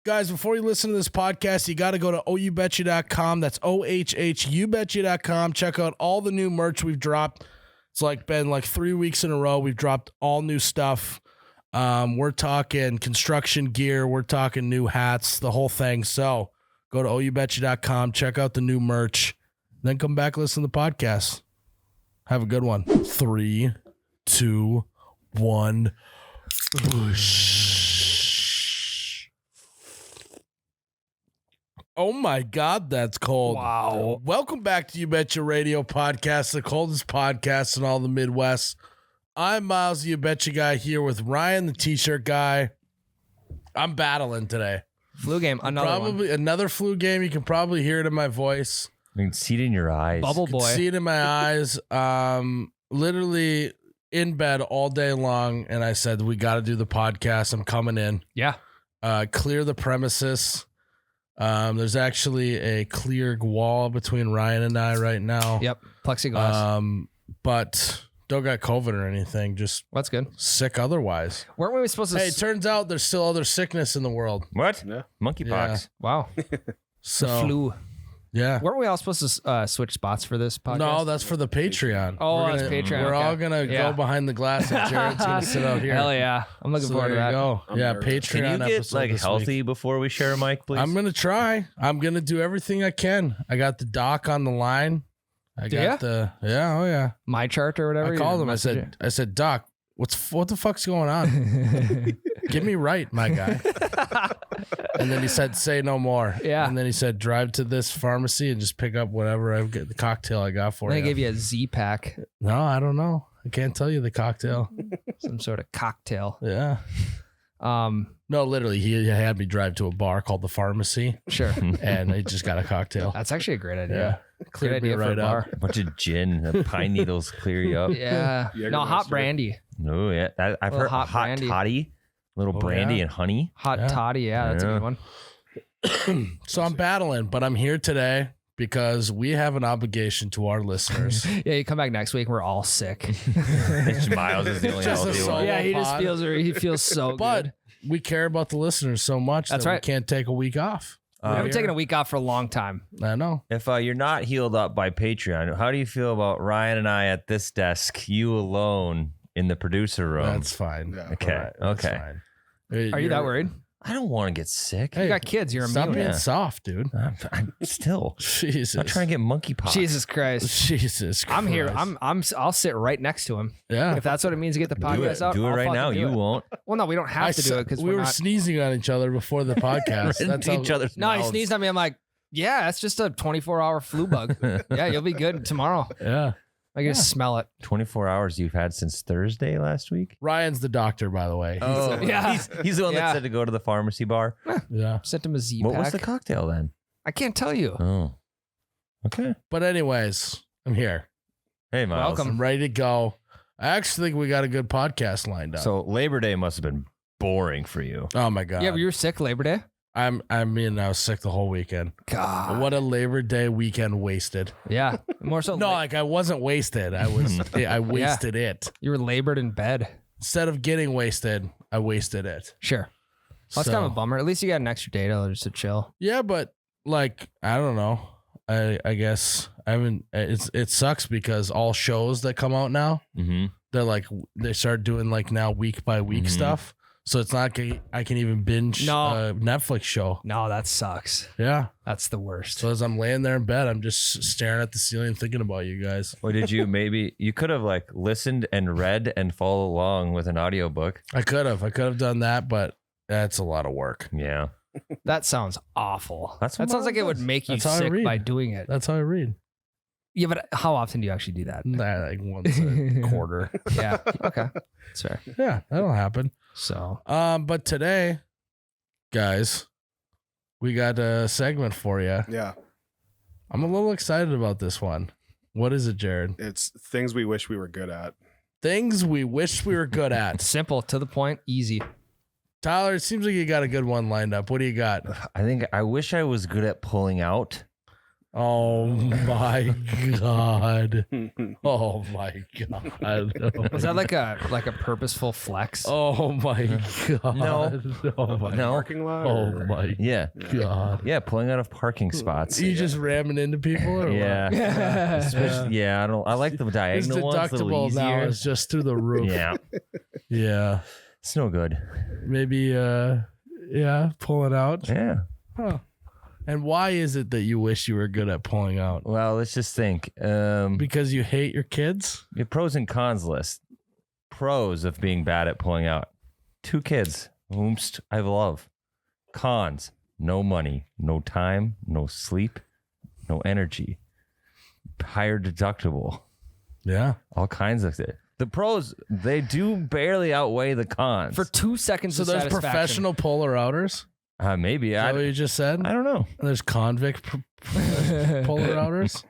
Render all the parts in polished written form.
Guys, before you listen to this podcast, you got to go to ohubetcha.com. That's ohubetcha.com. Check out all the new merch we've dropped. It's been 3 weeks in a row. We've dropped all new stuff. We're talking construction gear. We're talking new hats, the whole thing. So go to ohubetcha.com. Check out the new merch. Then come back, listen to the podcast. Have a good one. 3, 2, 1. Whoosh. Oh my God, that's cold. Wow. Welcome back to You Betcha Radio Podcast, the coldest podcast in all the Midwest. I'm Myles, the You Betcha guy, here with Ryan, the T-shirt guy. I'm battling today. Flu game, Another flu game. You can probably hear it in my voice. You can see it in your eyes. Bubble You can boy. see it in my eyes. Literally in bed all day long, and I said, we got to do the podcast. I'm coming in. Yeah. Clear the premises. There's actually a clear wall between Ryan and I right now. Yep. Plexiglass. But don't got COVID or anything. Just That's good. sick otherwise. Weren't we supposed to? Hey, it turns out there's still other sickness in the world. What? Yeah. Monkeypox. Wow. So The flu. yeah. Weren't we all supposed to switch spots for this podcast? No, that's for the Patreon. Oh, We're that's gonna- Patreon, We're okay. all gonna Yeah. go behind the glass, and Jerrod's gonna sit out here. Hell yeah. I'm looking So forward to there you that. go. I'm Yeah, nervous. Patreon Can you get episode this healthy week. before we share a mic, please? I'm gonna try. I'm gonna do everything I can. I got the doc on the line. I Do got ya? the oh yeah. My chart or whatever. I called your him. messenger. I said, Doc, what the fuck's going on? Get me right, my guy. And then he said, say no more. Yeah. And then he said, drive to this pharmacy and just pick up whatever I get, the cocktail I got for Then you. I gave you a Z pack, No, I don't know. I can't tell you the cocktail. some sort of cocktail. Yeah. No, literally, he had me drive to a bar called the Pharmacy, Sure. and he just got a cocktail. That's actually a great Yeah. idea. Cleared Good me idea for a right bar. up. a bunch of gin. The pine needles clear you up. Yeah. No, hot Jägermeister. brandy. Oh, yeah. I've Little heard hot hot brandy. toddy, little Oh, brandy yeah. and honey. Hot Yeah. toddy. Yeah, that's a Yeah. good one. So I'm battling, but I'm here today because we have an obligation to our listeners. Yeah, you come back next week and we're all sick. Miles is the only Just a healthy solo one. Yeah, he just pod. feels so But good. we care about the listeners so much That's that we right. can't take a week off. We haven't here. taken a week off for a long time. I know. If you're not healed up by Patreon, how do you feel about Ryan and I at this desk, you alone in the producer room? That's fine. Yeah. Okay, All right, that's okay. fine. Are you that worried? I don't want to get sick. Hey, You got kids. You're Stop immune. being Yeah. soft, dude. I'm still. Jesus. I'm trying to get monkeypox. Jesus Christ. Jesus Christ. I'm here. I'll sit right next to him. Yeah. If that's what it means to get the do podcast it. out. Do it I'll right fucking now. do You it. won't. Well, no, we don't have to do it because we were not. sneezing on each other before the podcast. Right That's into how, each other's No, he mouths. sneezed on me. I'm like, yeah, that's just a 24-hour flu bug. Yeah, you'll be good tomorrow. Yeah. I can just smell it. 24 hours you've had since Thursday last week? Ryan's the doctor, by the way. Oh, Yeah. He's the one Yeah. that said to go to the pharmacy bar. Yeah. Sent him a Z What pack. was the cocktail then? I can't tell you. Oh, okay. But anyways, I'm here. Hey, Miles. Welcome. I'm ready to go. I actually think we got a good podcast lined up. So Labor Day must have been boring for you. Oh my God. Yeah, but you were sick Labor Day. I was sick the whole weekend. God. What a Labor Day weekend wasted. Yeah. More so. No, like I wasn't wasted. I wasted it. You were labored in bed. Instead of getting wasted, I wasted it. Sure. Well, that's kind of a bummer. At least you got an extra day to just to chill. Yeah, but like I don't know. I guess I haven't. It sucks because all shows that come out now, Mm-hmm. they start doing like now week by week Mhm. stuff. So it's not I can even binge No. a Netflix show. No, that sucks. Yeah. That's the worst. So as I'm laying there in bed, I'm just staring at the ceiling thinking about you guys. Or did you you could have like listened and read and follow along with an audiobook. I could have done that, but that's a lot of work. Yeah. That sounds awful. That's That what sounds like it would does. make you That's how I sick read. by doing it. That's how I read. Yeah, but how often do you actually do that? Like once a quarter. Yeah. Okay. That's fair. Yeah, that'll happen. So But today, guys, we got a segment for you. Yeah. I'm a little excited about this one. What is it, Jerrod? It's things we wish we were good at. Things we wish we were good at. simple, to the point, easy. Tyler, it seems like you got a good one lined up. What do you got? I wish I was good at pulling out. Oh my god. Oh my god. Was that like a purposeful flex? Oh my god. No. Oh my, No. Parking lot. oh or- my Yeah. god. Yeah, pulling out of parking spots. You just ramming into people or Yeah. what? Especially- yeah, I like the His diagonal ones, a little deductible now easier. is just through the roof. Yeah. Yeah. It's no good. Maybe pull it out. Yeah. Huh. And why is it that you wish you were good at pulling out? Well, let's just think. Because you hate your kids? Your pros and cons list. Pros of being bad at pulling out. 2 kids, whomst I love. Cons, no money, no time, no sleep, no energy. Higher deductible. Yeah. All kinds of it. The pros, they do barely outweigh the cons. For 2 seconds So of there's satisfaction. professional puller outers? Maybe. Is that what I you just said? don't know. And there's convict polar outers?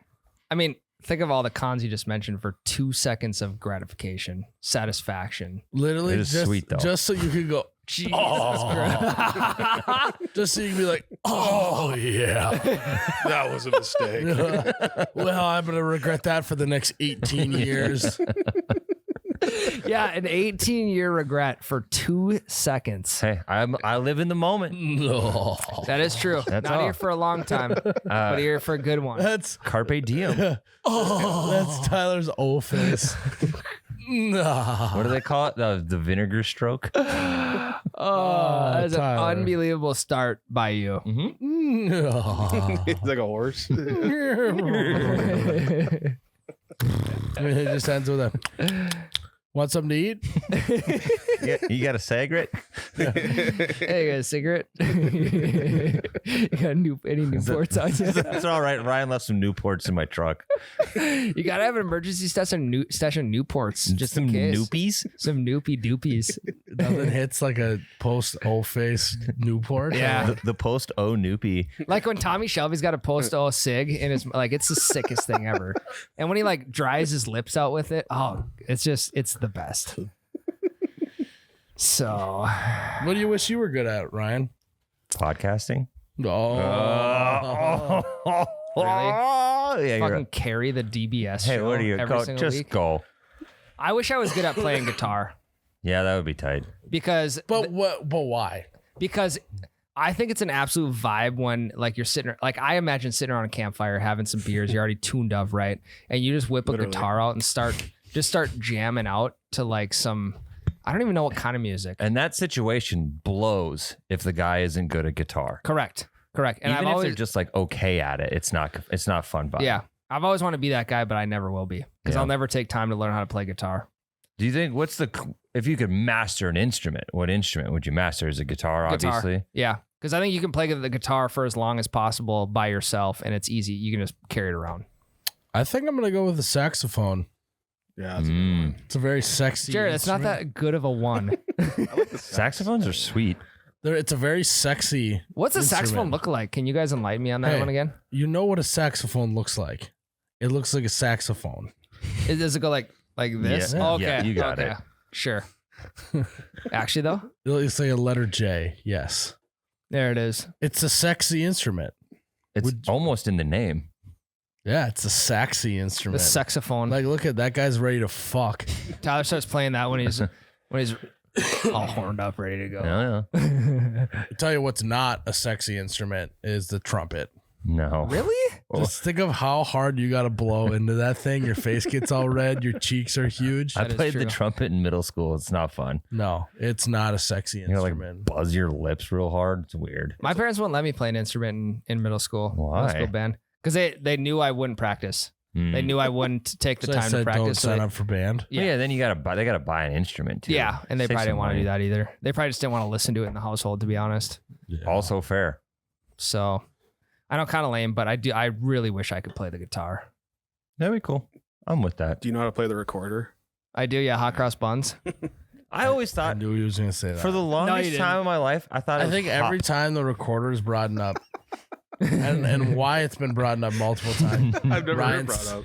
I mean, think of all the cons you just mentioned for 2 seconds of gratification, satisfaction. Literally, It is just, sweet, though. just so you could go, Jesus just so you can be like, oh, yeah. That was a mistake. Well, I'm going to regret that for the next 18 years. Yeah, an 18-year regret for 2 seconds. Hey, I live in the moment. No. That is true. That's Not all. here for a long time, but here for a good one. That's, Carpe diem. that's Tyler's old face. Nah. What do they call it? The vinegar stroke? Oh, that is an Tyler. unbelievable start by you. No. It's like a horse. It just ends with a, want something to eat? You got a cigarette? Hey, you got a cigarette? You got any Newports on you? That's all right. Ryan left some Newports in my truck. You gotta have an emergency stash of Newports just some in case. Noopies? Some Noopy Doopies. Nothing hits like a post old face Newport. Yeah. The post O Noopy. Like when Tommy Shelby's got a post O cig in his, like, it's the sickest thing ever. And when he like dries his lips out with it, oh, it's the best. So, What do you wish you were good at, Ryan? Podcasting? Oh. Yeah, you're fucking carry the DBS Hey, show what do you every go? single Just week. go. I wish I was good at playing guitar Yeah, that would be tight. because But why? because I think it's an absolute vibe when like you're sitting, like I imagine sitting around a campfire having some beers, you're already tuned up, right? And you just whip a Literally. guitar out and start jamming out to like some, I don't even know what kind of music. And that situation blows if the guy isn't good at guitar. Correct. And Even I've if always, they're just like okay at it, it's not fun. Vibe. yeah, I've always wanted to be that guy, but I never will be because Yeah. I'll never take time to learn how to play guitar. Do you think if you could master an instrument, what instrument would you master? Is it guitar, obviously? Yeah. Because I think you can play the guitar for as long as possible by yourself and it's easy. You can just carry it around. I think I'm gonna go with the saxophone. Yeah, that's a good one. It's a very sexy. Jared, it's not instrument. that good of a one. I like the Saxophones are sweet. It's a very sexy. What's a saxophone instrument. look like? Can you guys enlighten me on that Hey. one again? You know what a saxophone looks like? It looks like a saxophone. Does it go like this? Yeah. Okay. Yeah, you got okay. it. Sure. Actually, though, It looks like a letter J. Yes, there it is. it's a sexy instrument. It's almost in the name. Yeah, it's a sexy The instrument. saxophone. Like, look at that guy's ready to fuck. Tyler starts playing that when he's all horned up, ready to go. Yeah. I tell you what's not a sexy instrument is the trumpet. No. Really? Just think of how hard you got to blow into that thing. Your face gets all red. Your cheeks are huge. I That is played the true. trumpet in middle school. It's not fun. No, it's not a sexy You know, like instrument. buzz your lips real hard. It's weird. My parents wouldn't let me play an instrument in middle school. Why? Middle school band. Because they knew I wouldn't practice. They knew I wouldn't take the So I time said, to practice. don't so sign they- up for band. Yeah. Then you gotta buy. They gotta buy an instrument too. Yeah, and they Save probably some didn't want to money. do that either. They probably just didn't want to listen to it in the household, to be honest. Yeah. Also fair. So I know, kind of lame, but I really wish I could play the guitar. That'd be cool. I'm with that. Do you know how to play the recorder? I do, yeah. Hot cross buns. I always I thought knew he was going to say that. for the you longest didn't. time of my life, I thought it I was think hop. every time the recorder is brought up, and why it's been brought up multiple times. I've never heard Ryan's- brought up.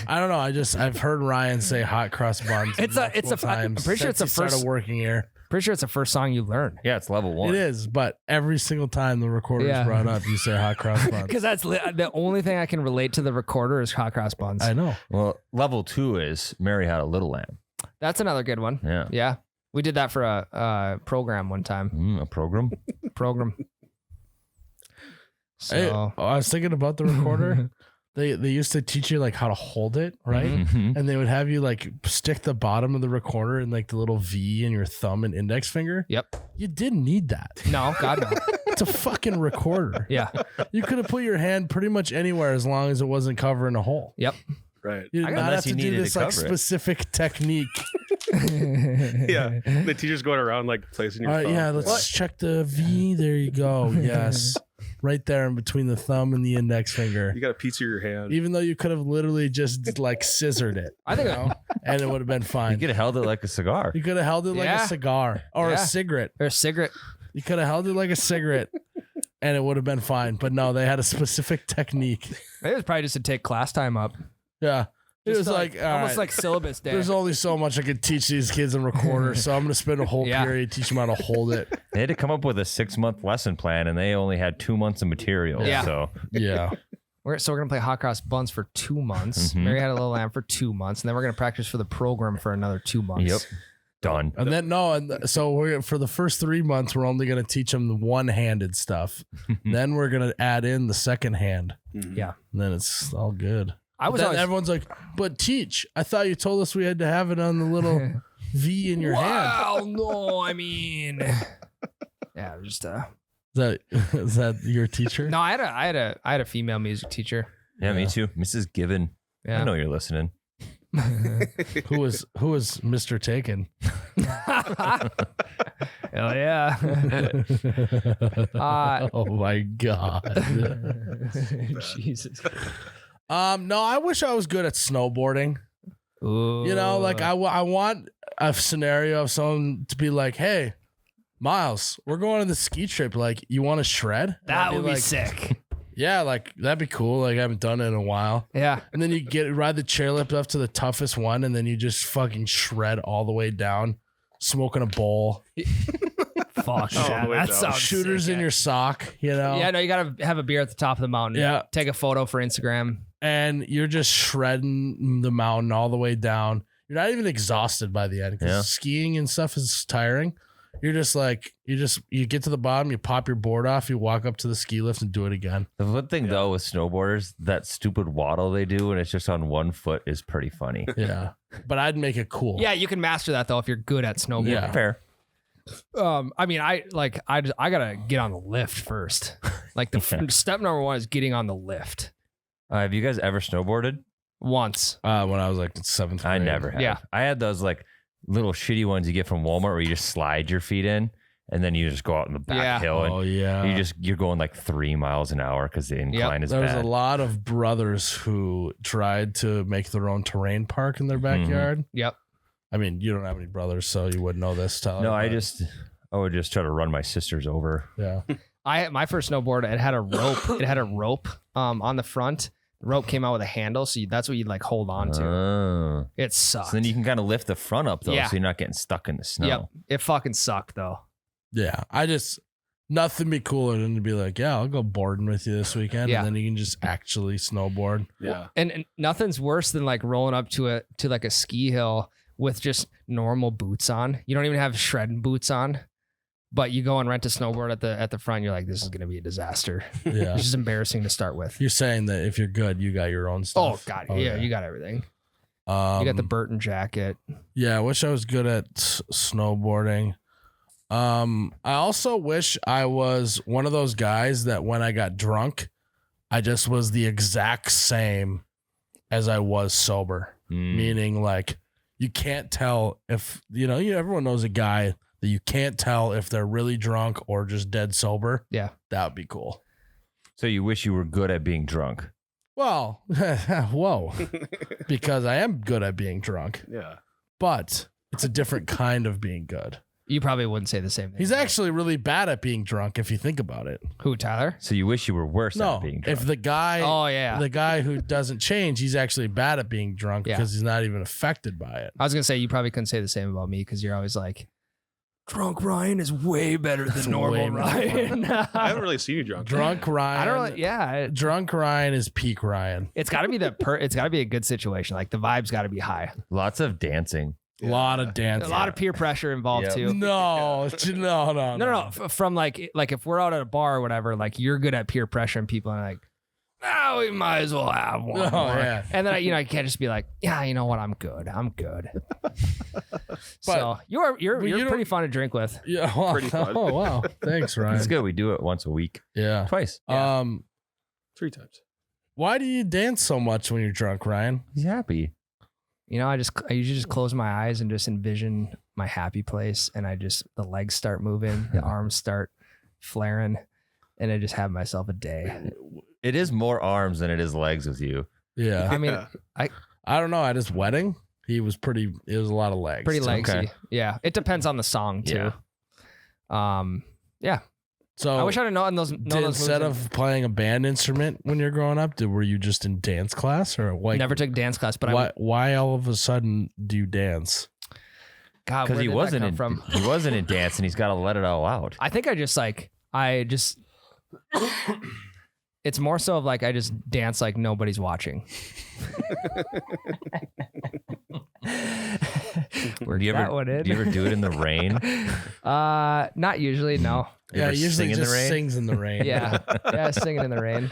I don't know. I've heard Ryan say hot cross buns. It's a- multiple I'm times pretty sure it's since the he started first- working here. Pretty sure it's the first song you learn. Yeah, it's level 1. It is, but every single time the recorder is brought up, you say hot cross buns. Because that's the only thing I can relate to the recorder is hot cross buns. I know. Well, level 2 is Mary Had a Little Lamb. That's another good one. Yeah. Yeah. We did that for a program one time. A program? Program. Hey, So I was thinking about the recorder. They used to teach you like how to hold it, right? Mhm. And they would have you like stick the bottom of the recorder in like the little V in your thumb and index finger. Yep. You didn't need that. no, God no. It's a fucking recorder. Yeah. You could have put your hand pretty much anywhere as long as it wasn't covering a hole. Yep. Right. You did not Unless have to you do needed this to like cover it. specific technique. Yeah. The teacher's going around like placing your All right, phone. yeah, let's check the V. There you go. Yes. Right there in between the thumb and the index finger. You got a piece of your hand. Even though you could have literally just like scissored it. I think you know, and it would have been You fine. could have held it like a cigar. You could have held it like Yeah. a cigar or a Yeah. cigarette. Or a cigarette. You could have held it like a cigarette and it would have been fine. But no, they had a specific technique. It was probably just to take class time up. Yeah. It Just was like, all almost right, like syllabus day. there's only so much I could teach these kids in recorder. So I'm going to spend a whole Yeah. period teaching them how to hold it. They had to come up with a 6-month lesson plan, and they only had 2 months of material. Yeah. So Yeah. We're going to play hot cross buns for 2 months. Mhm. Mary Had a Little Lamb for 2 months. And then we're going to practice for the program for another 2 months. Yep. Done. And then so for the first 3 months, we're only going to teach them the one-handed stuff. Then we're going to add in the second hand. Mhm. Yeah. And then it's all good. I was Then always, everyone's like, but teach. I thought you told us we had to have it on the little V in your hand. well, no, I mean, yeah, it was just Is that your teacher? no, I had a female music teacher. Yeah, me too. Mrs. Given. I Yeah. know you're listening. Who was Mr. Taken? Hell yeah. Oh my god. Jesus. No, I wish I was good at snowboarding. Ooh. You know, like I want a scenario of someone to be like, "Hey, Myles, we're going on the ski trip. Like, you want to shred?" And I'd that would be like, sick. Yeah, like that'd be cool. Like I haven't done it in a while. Yeah. And then you ride the chairlift up to the toughest one, and then you just fucking shred all the way down, smoking a bowl, Fuck. Oh, Yeah, the way that down. sounds shooters sick, in your sock, you know? Yeah, no, you gotta have a beer at the top of the mountain. Yeah. Take a photo for Instagram. And you're just shredding the mountain all the way down. You're not even exhausted by the end because Yeah. skiing and stuff is tiring. You're just like, you get to the bottom, you pop your board off, you walk up to the ski lift and do it again. The one thing, though, with snowboarders, that stupid waddle they do when it's just on one foot is pretty funny. Yeah. But I'd make it cool. Yeah, you can master that though if you're good at snowboarding. Yeah. Fair. I mean, I gotta get on the lift first. Like the step number one is getting on the lift. Have you guys ever snowboarded? Once. When I was like 7th grade. I never have. Yeah. I had those like little shitty ones you get from Walmart where you just slide your feet in and then you just go out in the back Yeah. hill and Oh, yeah. you're going like 3 miles an hour because the incline is There was bad. a lot of brothers who tried to make their own terrain park in their Mm-hmm. backyard. Yep. I mean, you don't have any brothers, so you wouldn't know this, Tyler. No, I but would just try to run my sisters over. yeah. My first snowboard, it had a rope. It had a rope on the front. The rope came out with a handle, so that's what you'd like hold on to. Oh. It sucked. So then you can kind of lift the front up though, Yeah. so you're not getting stuck in the snow. Yep. It fucking sucked though. Yeah. Nothing be cooler than to be like, yeah, I'll go boarding with you this weekend. Yeah. And then you can just actually snowboard. Yeah. And nothing's worse than like rolling up to like a ski hill with just normal boots on. You don't even have shredding boots on, but you go and rent a snowboard at the front. You're like, this is gonna be a disaster. Yeah. It's just embarrassing to start with. You're saying that if you're good, you got your own Oh stuff. god, yeah, you got everything. You got the Burton jacket. Yeah, I wish I was good at snowboarding. I also wish I was one of those guys that when I got drunk, I just was the exact same as I was sober. Mm. Meaning, like, you can't tell if, everyone knows a guy that you can't tell if they're really drunk or just dead sober. Yeah. That would be cool. So you wish you were good at being drunk. Well, whoa, because I am good at being drunk, Yeah. but it's a different kind of being good. You probably wouldn't say the same thing. He's actually really bad at being drunk if you think about it. Who, Tyler? So you wish you were worse No, at being drunk. if the guy, Oh yeah. the guy who doesn't change, he's actually bad at being drunk Yeah. because he's not even affected by it. I was gonna say you probably couldn't say the same about me because you're always like, Drunk Ryan is way better It's than normal way more Ryan. I haven't really seen you drunk. Drunk Ryan. I don't. Yeah, Drunk Ryan is peak Ryan. it's got to be it's got to be a good situation. Like the vibe's got to be high. Lots of dancing. A lot of dancing. A lot of peer pressure involved Yep. too. No. No. From like if we're out at a bar or whatever, like you're good at peer pressure and people are like, "No, we might as well have one Oh, more." yeah. And then I can't just be like, "Yeah, you know what? I'm good. So you're you pretty fun to drink with. Yeah. Well, Pretty fun. Oh wow. Thanks, It's Ryan. good. We do it once a week, Yeah. twice. 3 times. Why do you dance so much when you're drunk, Ryan? He's happy. You know, I usually just close my eyes and just envision my happy place, and the legs start moving, the arms start flaring, and I just have myself a day. It is more arms than it is legs with you. Yeah. I mean, Yeah. I don't know. At his wedding, it was a lot of legs. pretty legsy. Okay. Yeah, it depends on the song too. Yeah. So I wish I'd have known those. instead of playing a band instrument when you're growing up, were you just in dance class or like never took dance class, but why all of a sudden do you dance? God, Because where he did that wasn't come in from? he wasn't in dance, and he's got to let it all out. I think it's more so of like I just dance like nobody's watching. Do you ever do it in the rain? Not usually, no. You ever usually sing in the just rain? sings in the rain. Yeah, singing in the rain.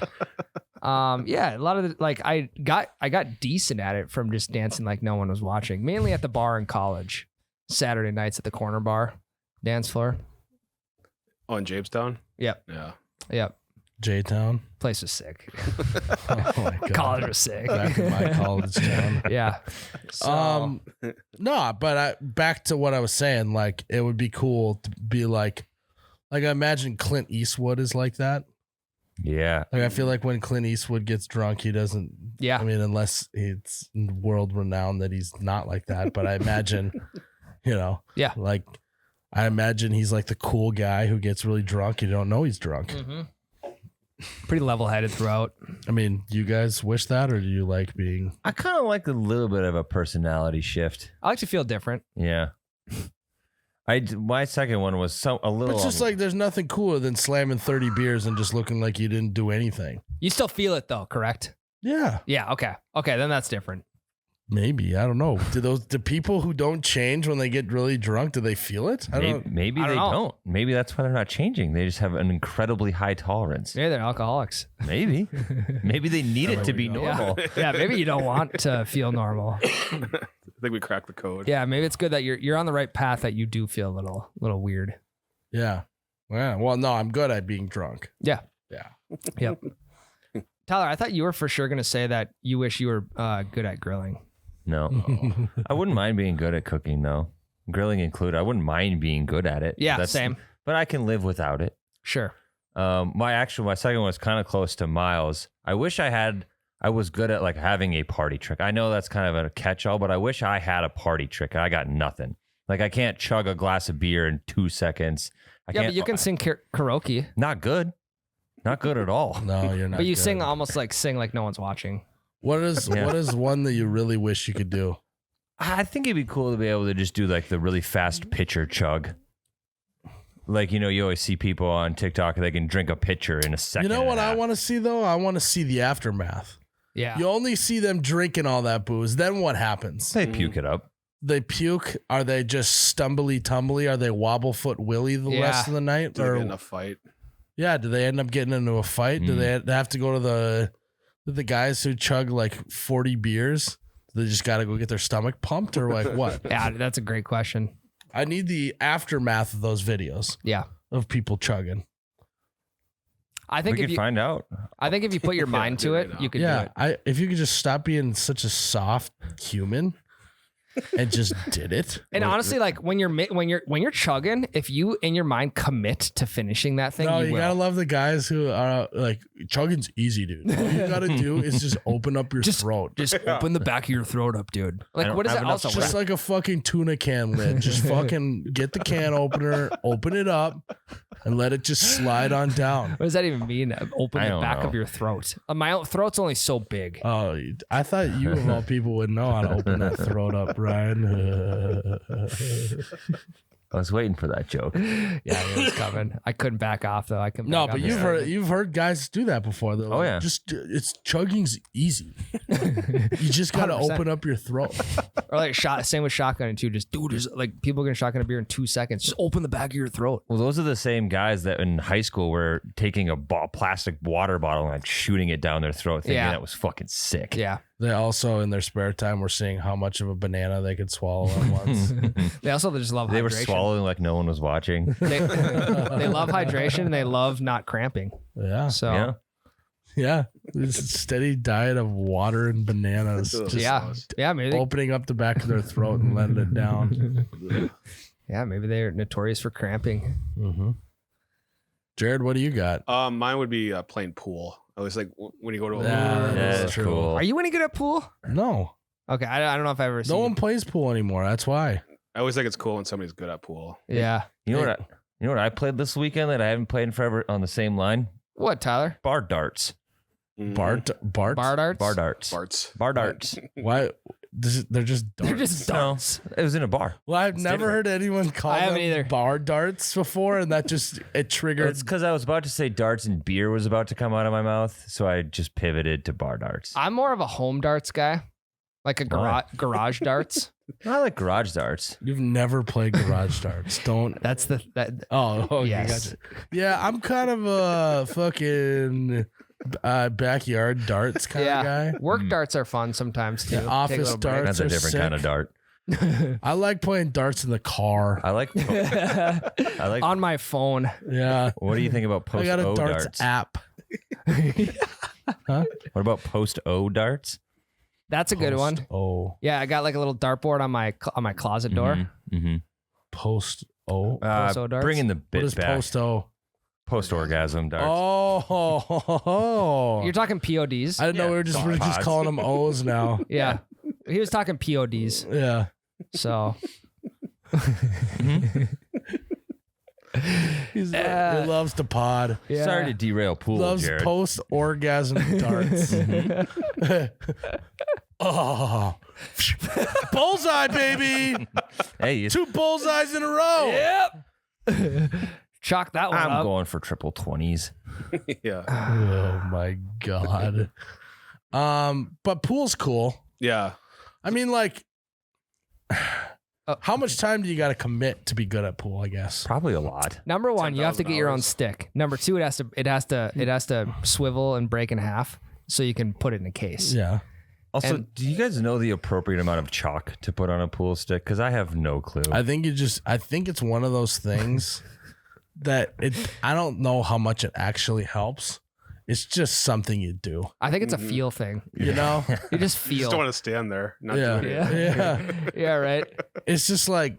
Yeah, a lot of I got decent at it from just dancing like no one was watching. Mainly at the bar in college, Saturday nights at the corner bar, dance floor. Oh, in Jamestown? Yep, Yeah. yep. J-Town. Place was sick. Oh my God. College was sick. Back in my college town. Yeah. So, No, but back to what I was saying, like it would be cool to be like I imagine Clint Eastwood is like that. Yeah. Like I feel like when Clint Eastwood gets drunk, he doesn't. yeah. I mean, unless it's world renowned that he's not like that. But I imagine, Yeah. like I imagine he's like the cool guy who gets really drunk. You don't know he's drunk. Mm-hmm. Pretty level-headed throughout. I mean, you guys wish that, or do you like being? I kind of like a little bit of a personality shift. I like to feel different. Yeah. My second one was a little. It's just like there's nothing cooler than slamming 30 beers and just looking like you didn't do anything. You still feel it though, correct? Yeah, Yeah. Okay. Okay. Then that's different. maybe. I don't know. Do people who don't change when they get really drunk, do they feel it? I don't. Maybe I don't they know. don't. Maybe that's why they're not changing. They just have an incredibly high tolerance. Maybe they're alcoholics. Maybe. Maybe they need it to be normal. Yeah. Maybe you don't want to feel normal. I think we cracked the code. Yeah. Maybe it's good that you're on the right path. That you do feel a little weird. Yeah. Yeah. Well, no, I'm good at being drunk. Yeah. Yeah. Yep. Tyler, I thought you were for sure going to say that you wish you were good at grilling. No. I wouldn't mind being good at cooking though. Grilling included. I wouldn't mind being good at it. Yeah, same. But I can live without it. Sure. My second one was kind of close to Myles. I wish I was good at like having a party trick. I know that's kind of a catch-all, but I wish I had a party trick. I got nothing. Like I can't chug a glass of beer in 2 seconds. But you can sing karaoke. Not good. Not good at all. No, you're not. But you good. sing almost like no one's watching. What is one that you really wish you could do? I think it'd be cool to be able to just do like the really fast pitcher chug. Like, you always see people on TikTok, they can drink a pitcher in a second. You know what I want want to see though? I want to see the aftermath. Yeah. You only see them drinking all that booze. Then what happens? They puke it up. They puke. Are they just stumbly tumbly? Are they wobble foot willy the Yeah. rest of the night? Did they get in a fight? Yeah. Do they end up getting into a fight? Do they have to go to the guys who chug like 40 beers? They just got to go get their stomach pumped or like what? Yeah, that's a great question. I need the aftermath of those videos Yeah. of people chugging. I We think could find out. I think if you put your mind to it, you could do Yeah. it. If you could just stop being such a soft human and just did it. And honestly, like when you're chugging, if you in your mind commit to finishing that thing, No, you you will. gotta love the guys who are like chugging's easy, dude. All you gotta do is just open up your throat. Just open the back of your throat up, dude. I Like, don't what is have that enough also? Just like a fucking tuna can lid. Just fucking get the can opener, open it up, and let it just slide on down. What does that even mean? Open I the don't back know. of your throat. My throat's only so big. Oh, I thought you of all people would know how to open that throat up, Brian. I was waiting for that joke. Yeah, it was coming. I couldn't back off though. I couldn't. No, back but off you've heard guys do that before though. Oh, yeah. Just it's chugging's easy. You just gotta 100%. open up your throat. Or like same with shotgunning too. Just dude, there's like people gonna shotgun a beer in 2 seconds. Just open the back of your throat. Well, those are the same guys that in high school were taking a plastic water bottle and like shooting it down their throat, thinking Yeah. that was fucking sick. Yeah. They also in their spare time were seeing how much of a banana they could swallow at once. They also just love They hydration. were swallowing like no one was watching. They love hydration and they love not cramping. Yeah. So Yeah. Yeah. This steady diet of water and bananas. Just yeah, maybe opening up the back of their throat and letting it down. maybe they're notorious for cramping. Mm-hmm. Jerrod, what do you got? Mine would be playing pool. I was like, when you go to a Yeah, That's true. cool. Are you any good at pool? No. Okay, I don't know if I've ever seen. No one you. plays pool anymore. That's why. I always think it's cool when somebody's good at pool. Yeah. You know what I played this weekend that I haven't played in forever on the same line? What, Tyler? Bar darts. Bart? Bar darts? Bar darts. Barts. Bar darts. Why? They're just darts. They're just darts. No, it was in a bar. Well, I've never heard anyone call I haven't them either. bar darts before, and that just it triggered. It's because I was about to say darts and beer was about to come out of my mouth, so I just pivoted to bar darts. I'm more of a home darts guy, like a garage darts. I like garage darts. You've never played garage darts. Don't. That's the that. Oh, Yes. gotcha. Yeah, I'm kind of a fucking backyard darts kind of guy. Work darts are fun sometimes too. Yeah, Take a office little break. darts. That's a are different sick. kind of dart. I like playing darts in the car. I like. I like. On my phone. Yeah, What do you think about I post got a O darts darts? app. What about post O darts? That's a good one. Oh, Yeah, I got like a little dartboard on my closet door. Mm-hmm. post O. Post O darts? Bringing the What bit is back. post O? Post orgasm darts. Oh, You're talking PODs. I didn't know we're just pods. calling them O's now. Yeah. He was talking PODs. Yeah. So He loves to pod. yeah. Sorry to derail pool, Loves Jerrod. post orgasm darts. Oh, bullseye, baby! Hey, 2 bullseyes in a row. Yep. Chalk that one I'm up. going for triple 20s. Yeah. Oh my god. But pool's cool. Yeah. I mean, like, how much time do you got to commit to be good at pool? I guess. Probably a lot. Number one, you have to get your own $10,000. stick. Number two, it has to swivel and break in half so you can put it in a case. Yeah. Also, And- do you guys know the appropriate amount of chalk to put on a pool stick? Because I have no clue. I think it's one of those things that I don't know how much it actually helps. It's just something you do, I think it's a feel thing. you know? You just You just feel. don't want to stand there. Not Yeah. doing anything. Yeah. Yeah, right. It's just like,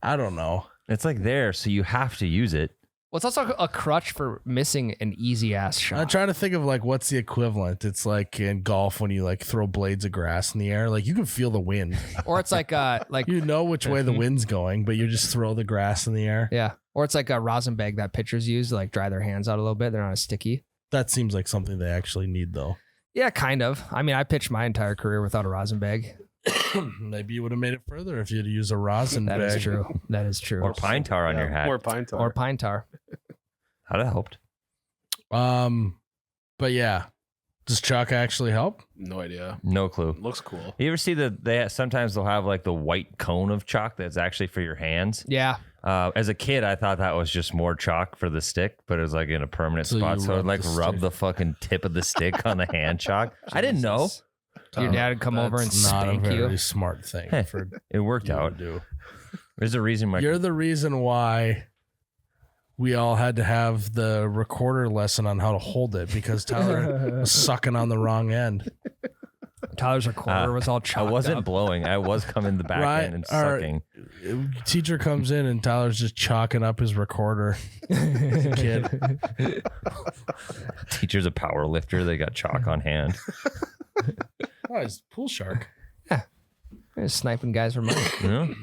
I don't know. It's like there, so you have to use it. Well, it's also a crutch for missing an easy ass shot. I'm trying to think of like what's the equivalent. It's like in golf when you like throw blades of grass in the air, like you can feel the wind. Or it's like You know which way the wind's going, but you just throw the grass in the air. yeah. Or it's like a rosin bag that pitchers use to like dry their hands out a little bit. They're not as sticky. That seems like something they actually need though. Yeah, kind of. I mean, I pitched my entire career without a rosin bag. Maybe you would have made it further if you'd used a rosin That bag. is true. That is true. Or pine tar on your hat. More pine tar. Or pine tar. That helped. But yeah, does chalk actually help? No idea. No clue. Looks cool. You ever see sometimes they'll have like the white cone of chalk that's actually for your hands? Yeah. As a kid, I thought that was just more chalk for the stick, but it was like in a permanent So spot. you So I'd rub like the rub stick. the fucking tip of the stick on the hand chalk. I didn't know. Your dad would come over and That's not a spank very you. smart thing Heh, for It worked you to out. do. There's a reason my You're the reason why we all had to have the recorder lesson on how to hold it because Tyler was sucking on the wrong end. Tyler's recorder was all I chalked wasn't up. blowing. I was coming the back Right, end and all right. sucking. Teacher comes in and Tyler's just chalking up his recorder. Kid. Teacher's a power lifter. They got chalk on hand. Oh, he's a pool shark. Just sniping guys for money. You know?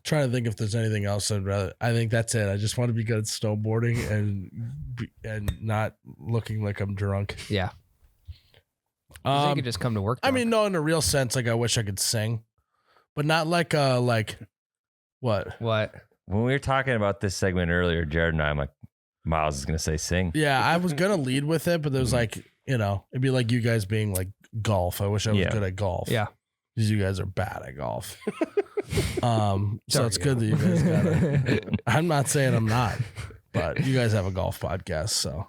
Trying to think if there's anything else I'd rather. I think that's it. I just want to be good at snowboarding and not looking like I'm drunk. Yeah. You could just come to work. I drunk. mean, no, in a real sense, like I wish I could sing, but not like What? What? When we were talking about this segment earlier, Jerrod and I'm like, Myles is gonna say sing. Yeah, I was gonna lead with it, but there was like, it'd be like you guys being like golf. I wish I was good at golf. Yeah. Because you guys are bad at golf. So Sorry, it's good that you guys got it. I'm not saying I'm not, but you guys have a golf podcast, so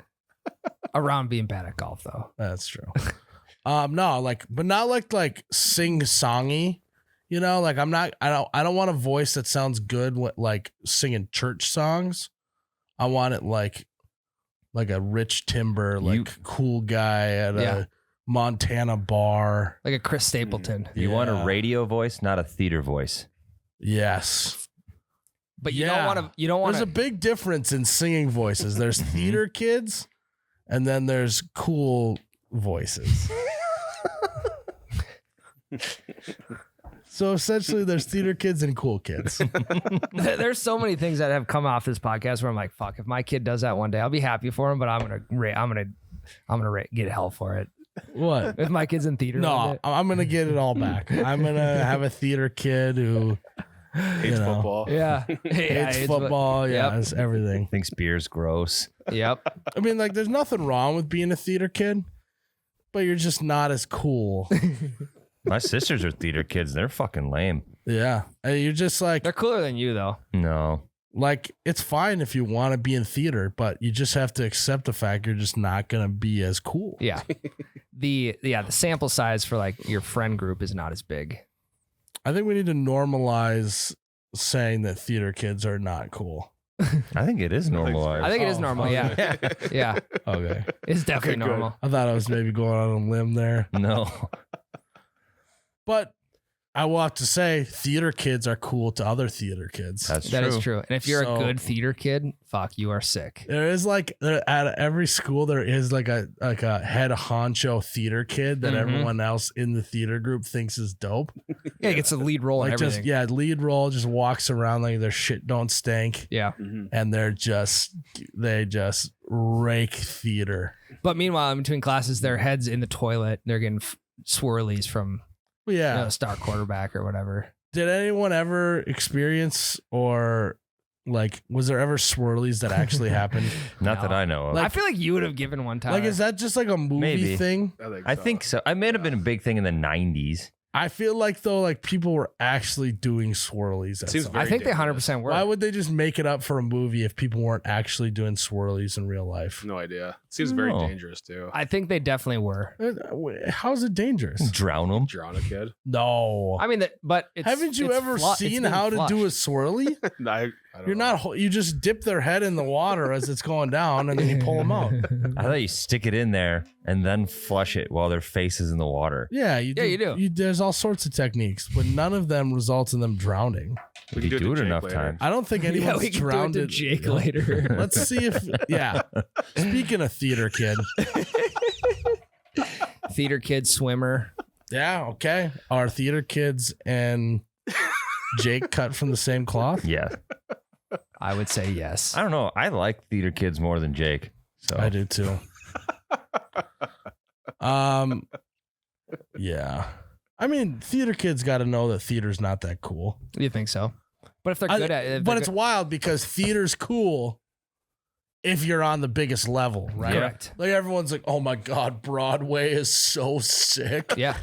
Around being bad at golf, though. that's true. No, but not like sing songy. Like I don't want a voice that sounds good with like singing church songs. I want it like a Rich Timber, cool guy at a Montana bar. Like a Chris Stapleton. You want a radio voice, not a theater voice. Yes. But you don't want to. There's a big difference in singing voices. There's theater kids, and then there's cool voices. So essentially, there's theater kids and cool kids. There's so many things that have come off this podcast where I'm like, fuck, if my kid does that one day, I'll be happy for him, but I'm gonna get hell for it. What? If my kid's in theater. No, I'm gonna get it all back. I'm gonna have a theater kid who Hates football. Yeah. hates football. Yeah, it's everything. Thinks beer's gross. Yep. I mean, like, there's nothing wrong with being a theater kid, but you're just not as cool. My sisters are theater kids. They're fucking lame. Yeah, and you're just like, They're cooler than you, though. No. like, it's fine if you want to be in theater, but you just have to accept the fact you're just not gonna be as cool. Yeah. The sample size for like your friend group is not as big. I think we need to normalize saying that theater kids are not cool. I think it is normalized. I think it is normal. Yeah. Yeah. Okay. It's definitely Okay, good. normal. I thought I was maybe going on a limb there. No. But I will have to say, theater kids are cool to other theater kids. That That is true. And if you're So- a good theater kid, fuck, you are sick. There is at every school there is like a head honcho theater kid that Mhm. everyone else in the theater group thinks is dope. Yeah, he gets a lead role and Like everything. lead role, just walks around like their shit don't stink, Yeah. and they just rake theater. But meanwhile, in between classes, their heads in the toilet. They're getting swirlies from Yeah. star quarterback or whatever. Did anyone ever experience or like was there ever swirlies that actually happened? Not that I know of. Like- I feel like you would have given one time. Like, is that just like a movie Maybe. thing? I think so. I may have been a big thing in the 90s. I feel like though, like people were actually doing swirlies. At Seems some very I think they dangerous. 100% were. Why would they just make it up for a movie if people weren't actually doing swirlies in real life? No idea. Seems very No. dangerous too. I think they definitely were. How's it dangerous? Drown them. Drown a kid. No. I mean, but it's, Haven't you it's ever it's seen been how to do a flushed. swirly? I don't You're know. not. You just dip their head in the water as it's going down, and then you pull them out. I thought you stick it in there and then flush it while their face is in the water. Yeah, you do. Yeah, you do. There's all sorts of techniques, but none of them results in them drowning. If can you do it do to it Jake enough later. times. I don't think Yeah, anyone's we can drowned. do it to Jake later. Let's see if. Yeah. Speaking of theater kid. Theater kid swimmer. Yeah. Okay. Are theater kids and Jake cut from the same cloth? Yeah. I would say yes. I don't know. I like theater kids more than Jake. So I do too. Yeah. I mean, theater kids got to know that theater's not that cool. You think so? But if they're good at it, But it's wild because theater's cool if you're on the biggest level, right? correct. Like everyone's like, "Oh my god, Broadway is so sick." Yeah.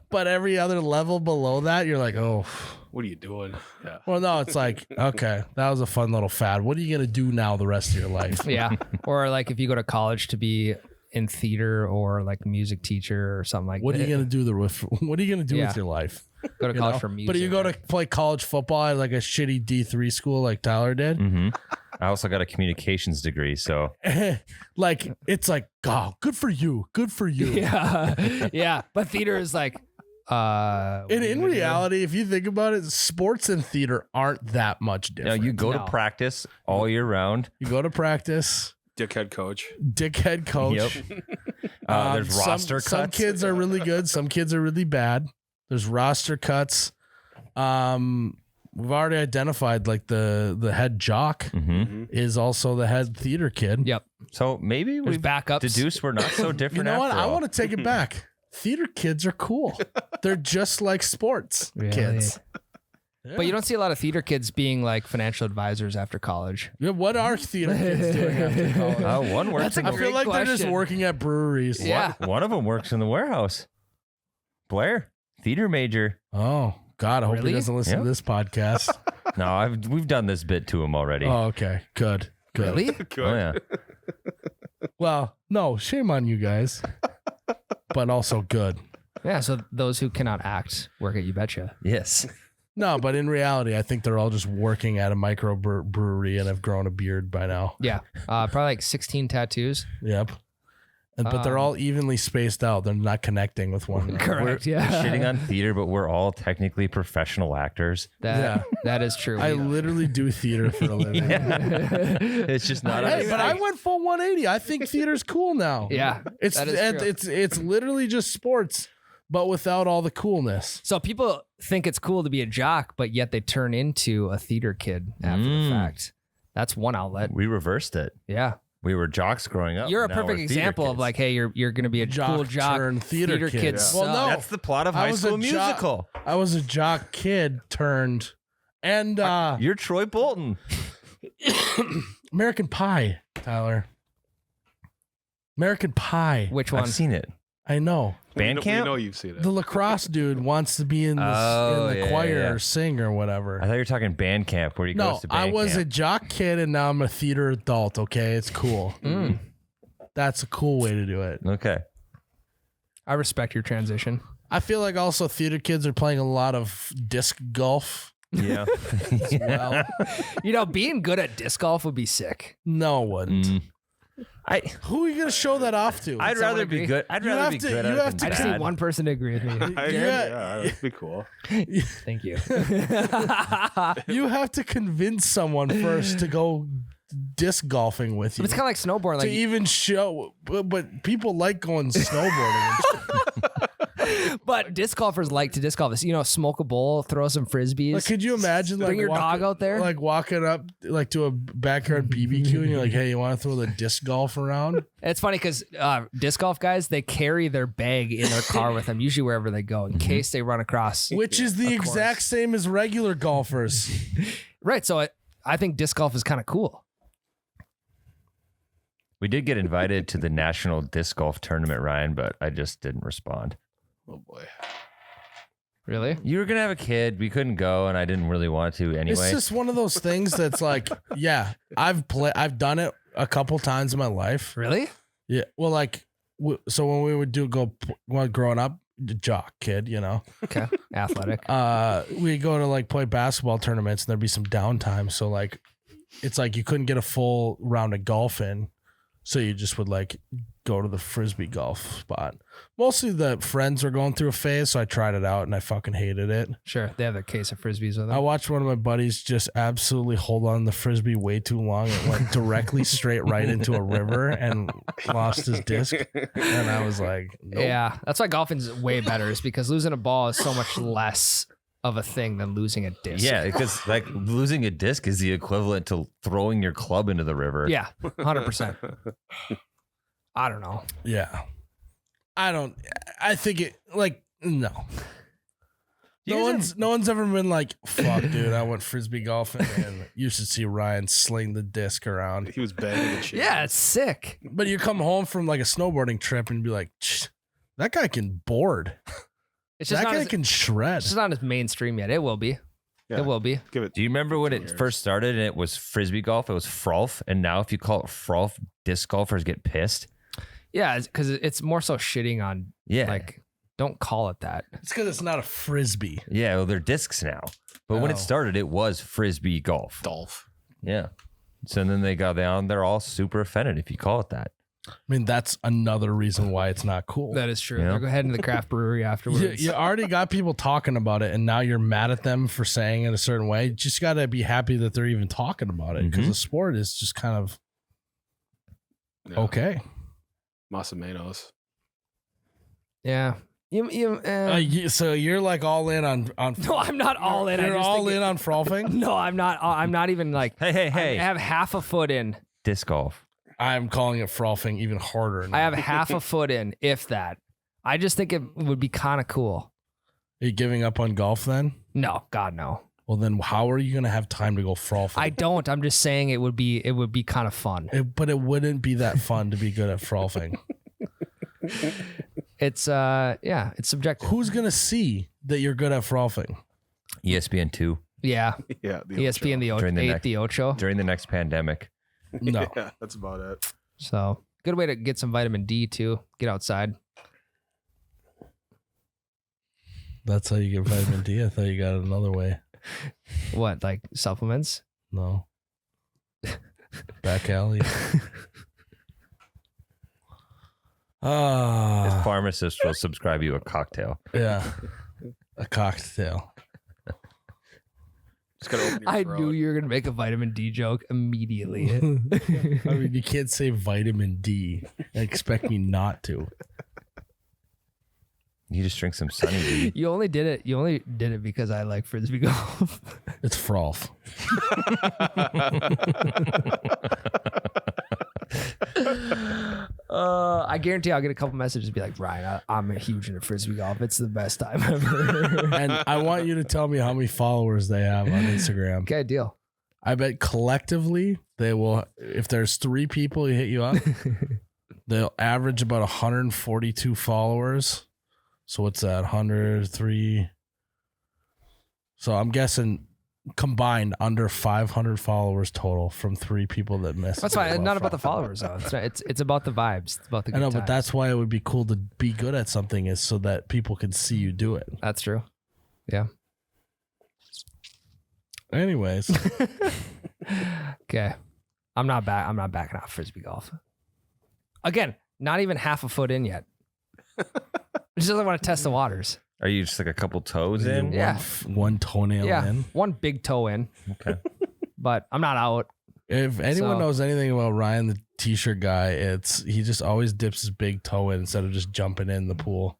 But every other level below that, you're like, "Oh." What are you doing? Yeah. Well, no, it's like, okay, that was a fun little fad. What are you gonna do now the rest of your life? Yeah. Or like if you go to college to be in theater or like music teacher or something like What are that. you gonna do What are you gonna do Yeah. with your life? Go to You college know? for music. But you go to play college football at like a shitty D3 school like Tyler did. hmm I also got a communications degree. So Like it's like, oh, good for you. Good for you. Yeah. Yeah. But theater is like And in reality, if you think about it, sports and theater aren't that much you know, different. you go No. to practice all year round. You go to practice, Dickhead coach. dickhead coach. Yep. There's roster cuts. Some kids are really good. Some kids are really bad. There's roster cuts. We've already identified like the head jock hmm is also the head theater kid. Yep. So maybe There's we backups. deduced we're not so different. You know what? after I all. want to take it back. Theater kids are cool. They're just like sports Really? kids. But you don't see a lot of theater kids being like financial advisors after college. Yeah, what are theater kids doing after college? One works. That's a I feel like they're just working at breweries. Yeah. One of them works in the warehouse. Blair, theater major. Oh God, I hope Really? he doesn't listen Yeah. to this podcast. No, we've done this bit to him already. Oh, okay, good. Really? Good. Oh, yeah. Well, no, shame on you guys, but also good. Yeah. So those who cannot act work at You Betcha. Yes. No, but in reality, I think they're all just working at a micro brewery and have grown a beard by now. Yeah. Probably like 16 tattoos. Yep. But they're all evenly spaced out. They're not connecting with one another. Correct. We're Yeah. shitting on theater, but we're all technically professional actors. That is true. I literally do theater for a living. It's just not. Hey, but I went full 180. I think theater's cool now. Yeah. It's that is true. it's literally just sports, but without all the coolness. So people think it's cool to be a jock, but yet they turn into a theater kid after the fact. That's one outlet. We reversed it. Yeah. We were jocks growing up. You're a now we're perfect theater example of kids. like, hey, you're going to be a cool jock. turned theater kid. kids. Yeah. Well, no. That's the plot of I High was School a jock- Musical. I was a jock kid turned, and You're Troy Bolton. American Pie, Tyler. American Pie. Which one? I've seen it. I know. Band We camp? know you've seen it. The lacrosse dude wants to be in the, Oh, in the yeah, choir yeah. or sing or whatever. I thought you were talking band camp where he No, goes to band I was a camp. jock kid and now I'm a theater adult. Okay, it's cool. That's a cool way to do it. Okay. I respect your transition. I feel like also theater kids are playing a lot of disc golf. Yeah. Well, Being good at disc golf would be sick. no, it wouldn't. Who are you gonna show that off to? I'd someone rather be agree? good. I'd You rather have be to- good you at it have than I just bad. need one person to agree with me. Yeah. That'd be cool. Thank you. You have to convince someone first to go disc golfing with you. It's kind of like snowboarding. to Like, even show, but people like going snowboarding. And shit. but disc golfers like to disc golf. Smoke a bowl, throw some frisbees. Like, could you imagine like Bring your dog out there? like walking up like to a backyard BBQ, and you're like, "Hey, you want to throw the disc golf around?" It's funny because disc golf guys, they carry their bag in their car with them, usually wherever they go, in case they run across. Which is the exact same as regular golfers. Right. So I think disc golf is kind of cool. We did get invited to the National Disc Golf Tournament, Ryan, but I just didn't respond. Oh boy. Really? You were gonna have a kid. We couldn't go, and I didn't really want to anyway. It's just one of those things that's like, yeah, I've done it a couple times in my life. Really? Yeah, well, like, so when we would growing up, jock kid, Okay. Athletic. we go to like play basketball tournaments, and there'd be some downtime. So like, it's like you couldn't get a full round of golf in, so you just would like go to the frisbee golf spot. Mostly the friends were going through a phase, so I tried it out and I fucking hated it. Sure. They have their case of frisbees with them. I watched one of my buddies just absolutely hold on the frisbee way too long. It went directly straight right into a river and lost his disc. And I was like, nope. Yeah. That's why golfing's way better, is because losing a ball is so much less of a thing than losing a disc. yeah, because like losing a disc is the equivalent to throwing your club into the river. Yeah. 100%. I don't know. Yeah. I think it like no. You No guys one's ever been like, fuck, dude, I went frisbee golfing and you should see Ryan sling the disc around. He was banging the chain. Yeah, it's sick. But you come home from like a snowboarding trip and be like, that guy can board. It's just That not guy as, can shred. it's just not as mainstream yet. It will be. Yeah. It will be. Give it. Do you remember when 2 it years. first started and it was frisbee golf? It was frolf, and now if you call it frolf, disc golfers get pissed. Yeah, because it's more so shitting on, Yeah, like, don't call it that. It's because it's not a frisbee. yeah. Well, they're discs now, but when Oh. it started, it was frisbee golf. Dolph. Yeah. So then they got down. They're all super offended if you call it that. I mean, that's another reason why it's not cool. That is true. Yeah. They'll go ahead to the craft brewery You, afterwards. you already got people talking about it, and now you're mad at them for saying it a certain way. You just got to be happy that they're even talking about it, because Mhm. the sport is just kind of Yeah. okay. Masamenos. Yeah. So you're like all in on No, I'm not all in. I You're just all think in on frolfing. No, I'm not. I'm not even like. Hey. I have half a foot in. Disc golf. I'm calling it frolfing even harder. Now. I have half a foot in, if that. I just think it would be kind of cool. Are you giving up on golf then? No, God, no. Well, then how are you going to have time to go frolfing? I don't. I'm just saying it would be kind of fun. But it wouldn't be that fun to be good at frolfing. It's it's subjective. Who's going to see that you're good at frolfing? ESPN 2 Yeah. Yeah. ESPN During the the Ocho. during the next pandemic. No. Yeah, that's about it. So good way to get some vitamin D too. Get outside. That's how you get vitamin D? I thought you got it another way. What, like supplements? No. Back alley. His pharmacist will subscribe you a cocktail. Yeah. A cocktail. Just gotta open your I throat. knew you were gonna make a vitamin D joke immediately. I mean, you can't say vitamin D and expect me not to. You just drink some Sunny D. You only did it because I like frisbee golf. It's frolf. I guarantee I'll get a couple messages and be like, Ryan, I'm huge into frisbee golf. It's the best time ever. And I want you to tell me how many followers they have on Instagram. Okay, deal. I bet collectively they will, if there's 3 people who hit you up, they'll average about 142 followers. So what's that? 103. So I'm guessing combined under 500 followers total from 3 people that missed. That's fine. Not about the followers though. It's about the vibes. It's about the good I know, but times. that's why it would be cool to be good at something, is so that people can see you do it. That's true. Yeah. Anyways, Okay. I'm not backing off frisbee golf. Again, not even half a foot in yet. Just doesn't want to test the waters. Are you just like a couple toes in? Yeah. one toenail in. One big toe in. Okay. But I'm not out. If anyone So- knows anything about Ryan, the t-shirt guy, he just always dips his big toe in instead of just jumping in the pool.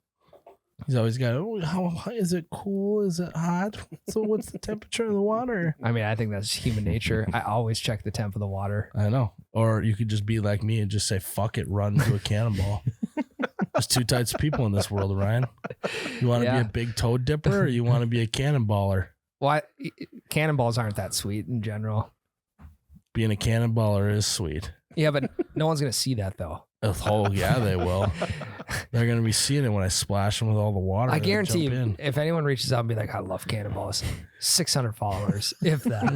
He's always got, how is it cool? Is it hot? So what's the temperature of the water? I mean, I think that's human nature. I always check the temp of the water. I know. Or you could just be like me and just say, fuck it, run to a cannonball. There's 2 types of people in this world, Ryan. You want to Yeah. be a big toe dipper, or you want to be a cannonballer? Well, cannonballs aren't that sweet in general. Being a cannonballer is sweet. Yeah, but no one's going to see that though. Oh, yeah, they will. They're going to be seeing it when I splash them with all the water. I and they guarantee jump you, in. if anyone reaches out and be like, I love cannonballs, 600 followers, if that.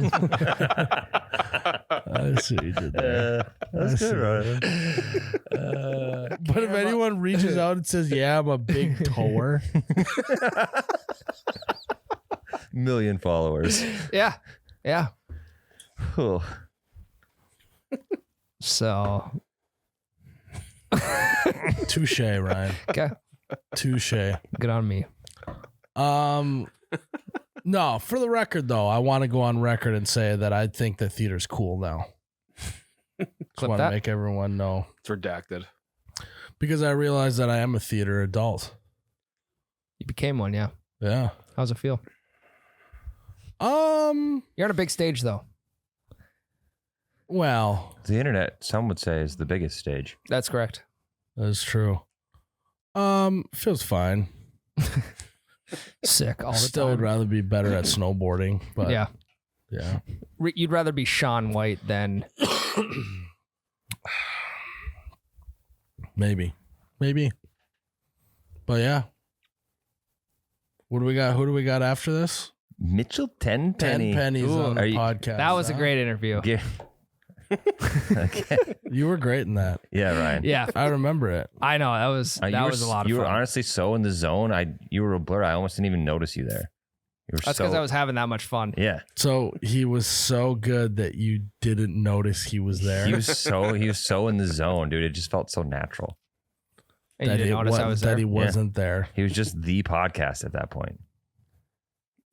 I see what you did there. That's I good, see. Ryan. But if anyone reaches out and says, yeah, I'm a big tower, Million followers. Yeah. Yeah. Oh. So, touche, Ryan. okay. Touche. Good on me. No, for the record, though, I want to go on record and say that I think that theater's cool now. Just Clip want to that. make everyone know. It's redacted. Because I realize that I am a theater adult. You became one, yeah. Yeah. How's it feel? You're on a big stage, though. Well, The internet, some would say, is the biggest stage. That's correct. that's true. Feels fine. Sick all the Still would time. rather be better at snowboarding, but Yeah. yeah. You'd rather be Shaun White than Maybe. But yeah. What do we got? Who do we got after this? Mitchell Tenpenny. Tenpenny's Ooh. on Are the you- podcast. that was a huh? great interview. Yeah. Okay. You were great in that. Yeah, Ryan. Yeah, I remember it. I know that was You that were was a lot of You fun. were honestly so in the zone. You were a blur. I almost didn't even notice you there. You were That's so. because I was having that much fun. Yeah. So he was so good that you didn't notice he was there. He was so in the zone, dude. It just felt so natural. And you didn't notice I was there. That he wasn't there. He was just the podcast at that point.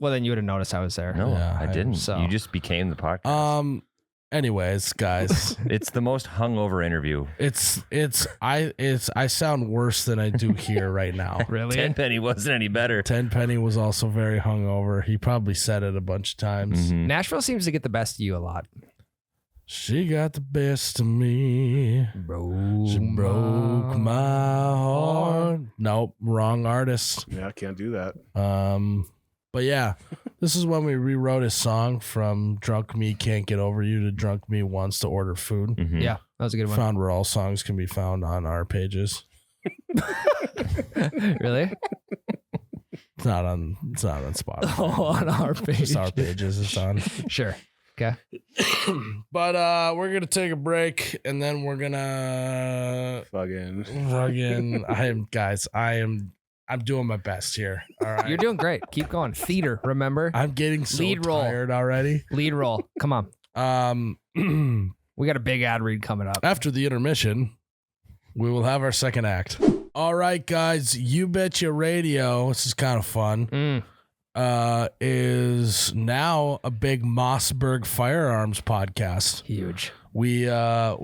Well, then you would have noticed I was there. No, Yeah, I didn't. so- You just became the podcast. Anyways, guys, It's the most hungover interview. I sound worse than I do here right now. Really? Tenpenny wasn't any better. Tenpenny was also very hungover. He probably said it a bunch of times. Mhm. Nashville seems to get the best of you a lot. She got the best of me. Bro, She broke my heart. Nope, wrong artist. Yeah, I can't do that. But yeah, this is when we rewrote his song from Drunk Me Can't Get Over You to Drunk Me Wants to Order Food. Mhm. Yeah, that was a good one. Found where all songs can be found on our pages. Really? It's not on Spotify. Oh, on our page. Just our pages it's on. Sure. Okay. But we're gonna take a break and then we're gonna Fucking. I'm doing my best here. All right. You're doing great. Keep going. Theater, remember? I'm getting so Lead role. tired already. Lead roll. Come on. We got a big ad read coming up. After the intermission, we will have our second act. All right, guys. You Betcha Radio. This is kind of fun. Is now a big Mossberg Firearms podcast. Huge. We got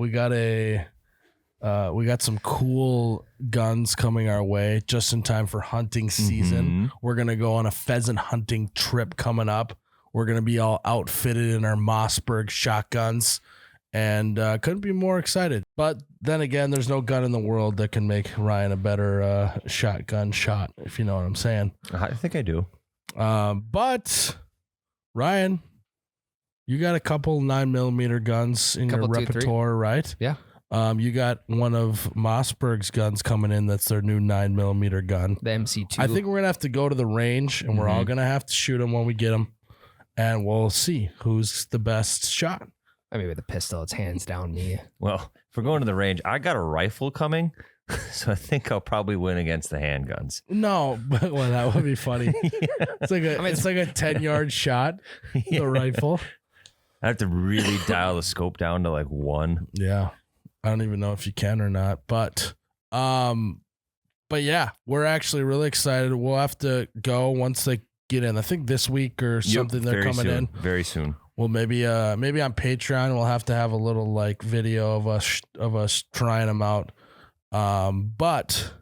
some cool guns coming our way just in time for hunting season. We're gonna go on a pheasant hunting trip coming up. We're gonna be all outfitted in our Mossberg shotguns, and couldn't be more excited. But then again, there's no gun in the world that can make Ryan a better shotgun shot, if you know what I'm saying. I think I do. But Ryan, you got a couple 9mm guns in your Couple, 2, 3. repertoire, right? Yeah. You got one of Mossberg's guns coming in. That's their new 9mm gun. The MC2. I think we're gonna have to go to the range, and we're all gonna have to shoot them when we get them, and we'll see who's the best shot. I mean, with the pistol, it's hands down me. Well, if we're going to the range, I got a rifle coming, so I think I'll probably win against the handguns. No, but well, that would be funny. It's like a 10-yard shot. The rifle. I have to really dial the scope down to like 1. Yeah. I don't even know if you can or not, but yeah, we're actually really excited. We'll have to go once they get in. I think this week or something they're coming in very soon. Well, maybe on Patreon we'll have to have a little like video of us trying them out. But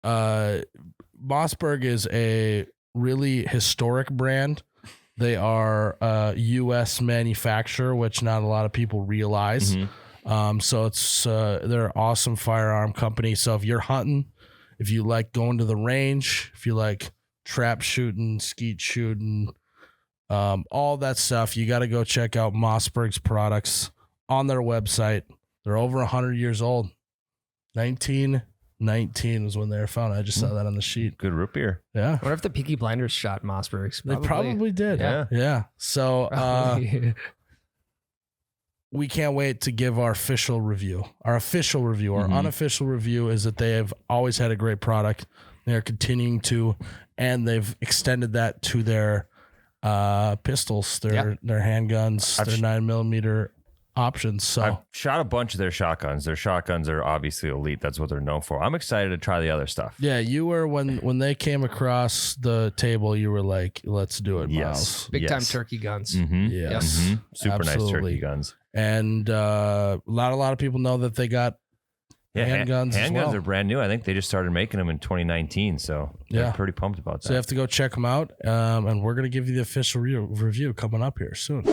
Mossberg is a really historic brand. They are a U.S. manufacturer, which not a lot of people realize. So it's they're an awesome firearm company. So if you're hunting, if you like going to the range, if you like trap shooting, skeet shooting, all that stuff, you got to go check out Mossberg's products on their website. They're over 100 years old. 1919 was when they were founded. I just saw that on the sheet. Good root beer. Yeah. I wonder if the Peaky Blinders shot Mossberg's. They probably did. Yeah. So we can't wait to give our official review. Our official review, our unofficial review is that they have always had a great product. They're continuing to, and they've extended that to their pistols, their handguns, their 9mm options. So I've shot a bunch of their shotguns. Their shotguns are obviously elite. That's what they're known for. I'm excited to try the other stuff. yeah, you were when they came across the table, you were like, "Let's do it, Myles." Big time turkey guns. Yes, Super nice Absolutely. turkey guns. And a lot of people know that they got handguns. As well. Handguns are brand new. I think they just started making them in 2019. So they're pretty pumped about that. So you have to go check them out. And we're gonna give you the official review coming up here soon.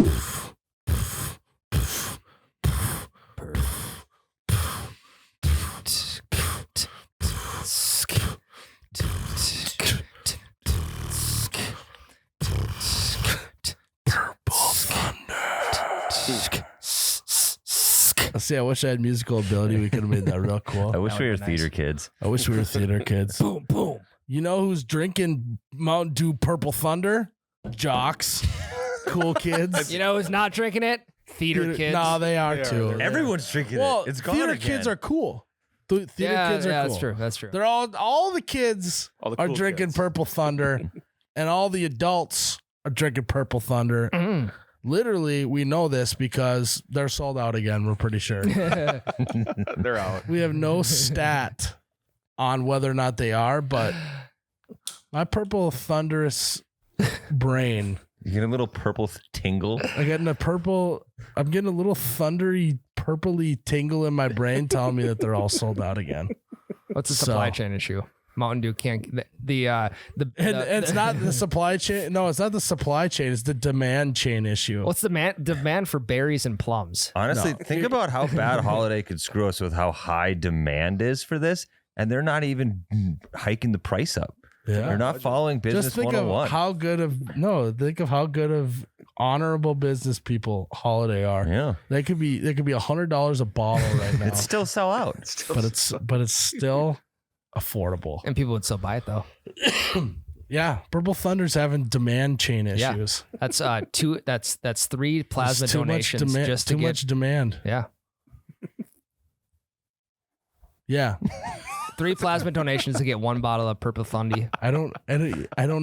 See, I wish I had musical ability. We could have made that real cool. I wish we were nice. theater kids. I wish we were theater kids. Boom, boom. You know who's drinking Mountain Dew Purple Thunder? Jocks. Cool kids. You know who's not drinking it? Theater kids. No, they are They are. too. They're- Everyone's drinking Well, it. It's gone theater again. kids are cool. Theater kids are cool. That's true. They're all the kids All the are cool drinking kids. Purple Thunder, and all the adults are drinking Purple Thunder. Mm. Literally, we know this because they're sold out again. We're pretty sure. They're out. We have no stat on whether or not they are, but my Purple Thunderous brain. You get a little purple tingle. I'm getting a little thundery, purpley tingle in my brain telling me that they're all sold out again. What's the supply chain issue? Mountain Dew can't. And it's not the supply chain. No, it's not the supply chain. It's the demand chain issue. What's the demand for berries and plums? Honestly, No. think about how bad Holiday could screw us with how high demand is for this, and they're not even hiking the price up. Yeah. They're not following business Just think 101. of how good of honorable business people Holiday are. Yeah. They could be $100 a bottle right now. It's still sell out. but it's still affordable. And people would still buy it though. Yeah, Purple Thunder's having demand chain Yeah. issues. That's that's 3 plasma There's too donations much just to too get. much demand. Yeah, Yeah, 3 plasma donations to get 1 bottle of Purple Thundy. I don't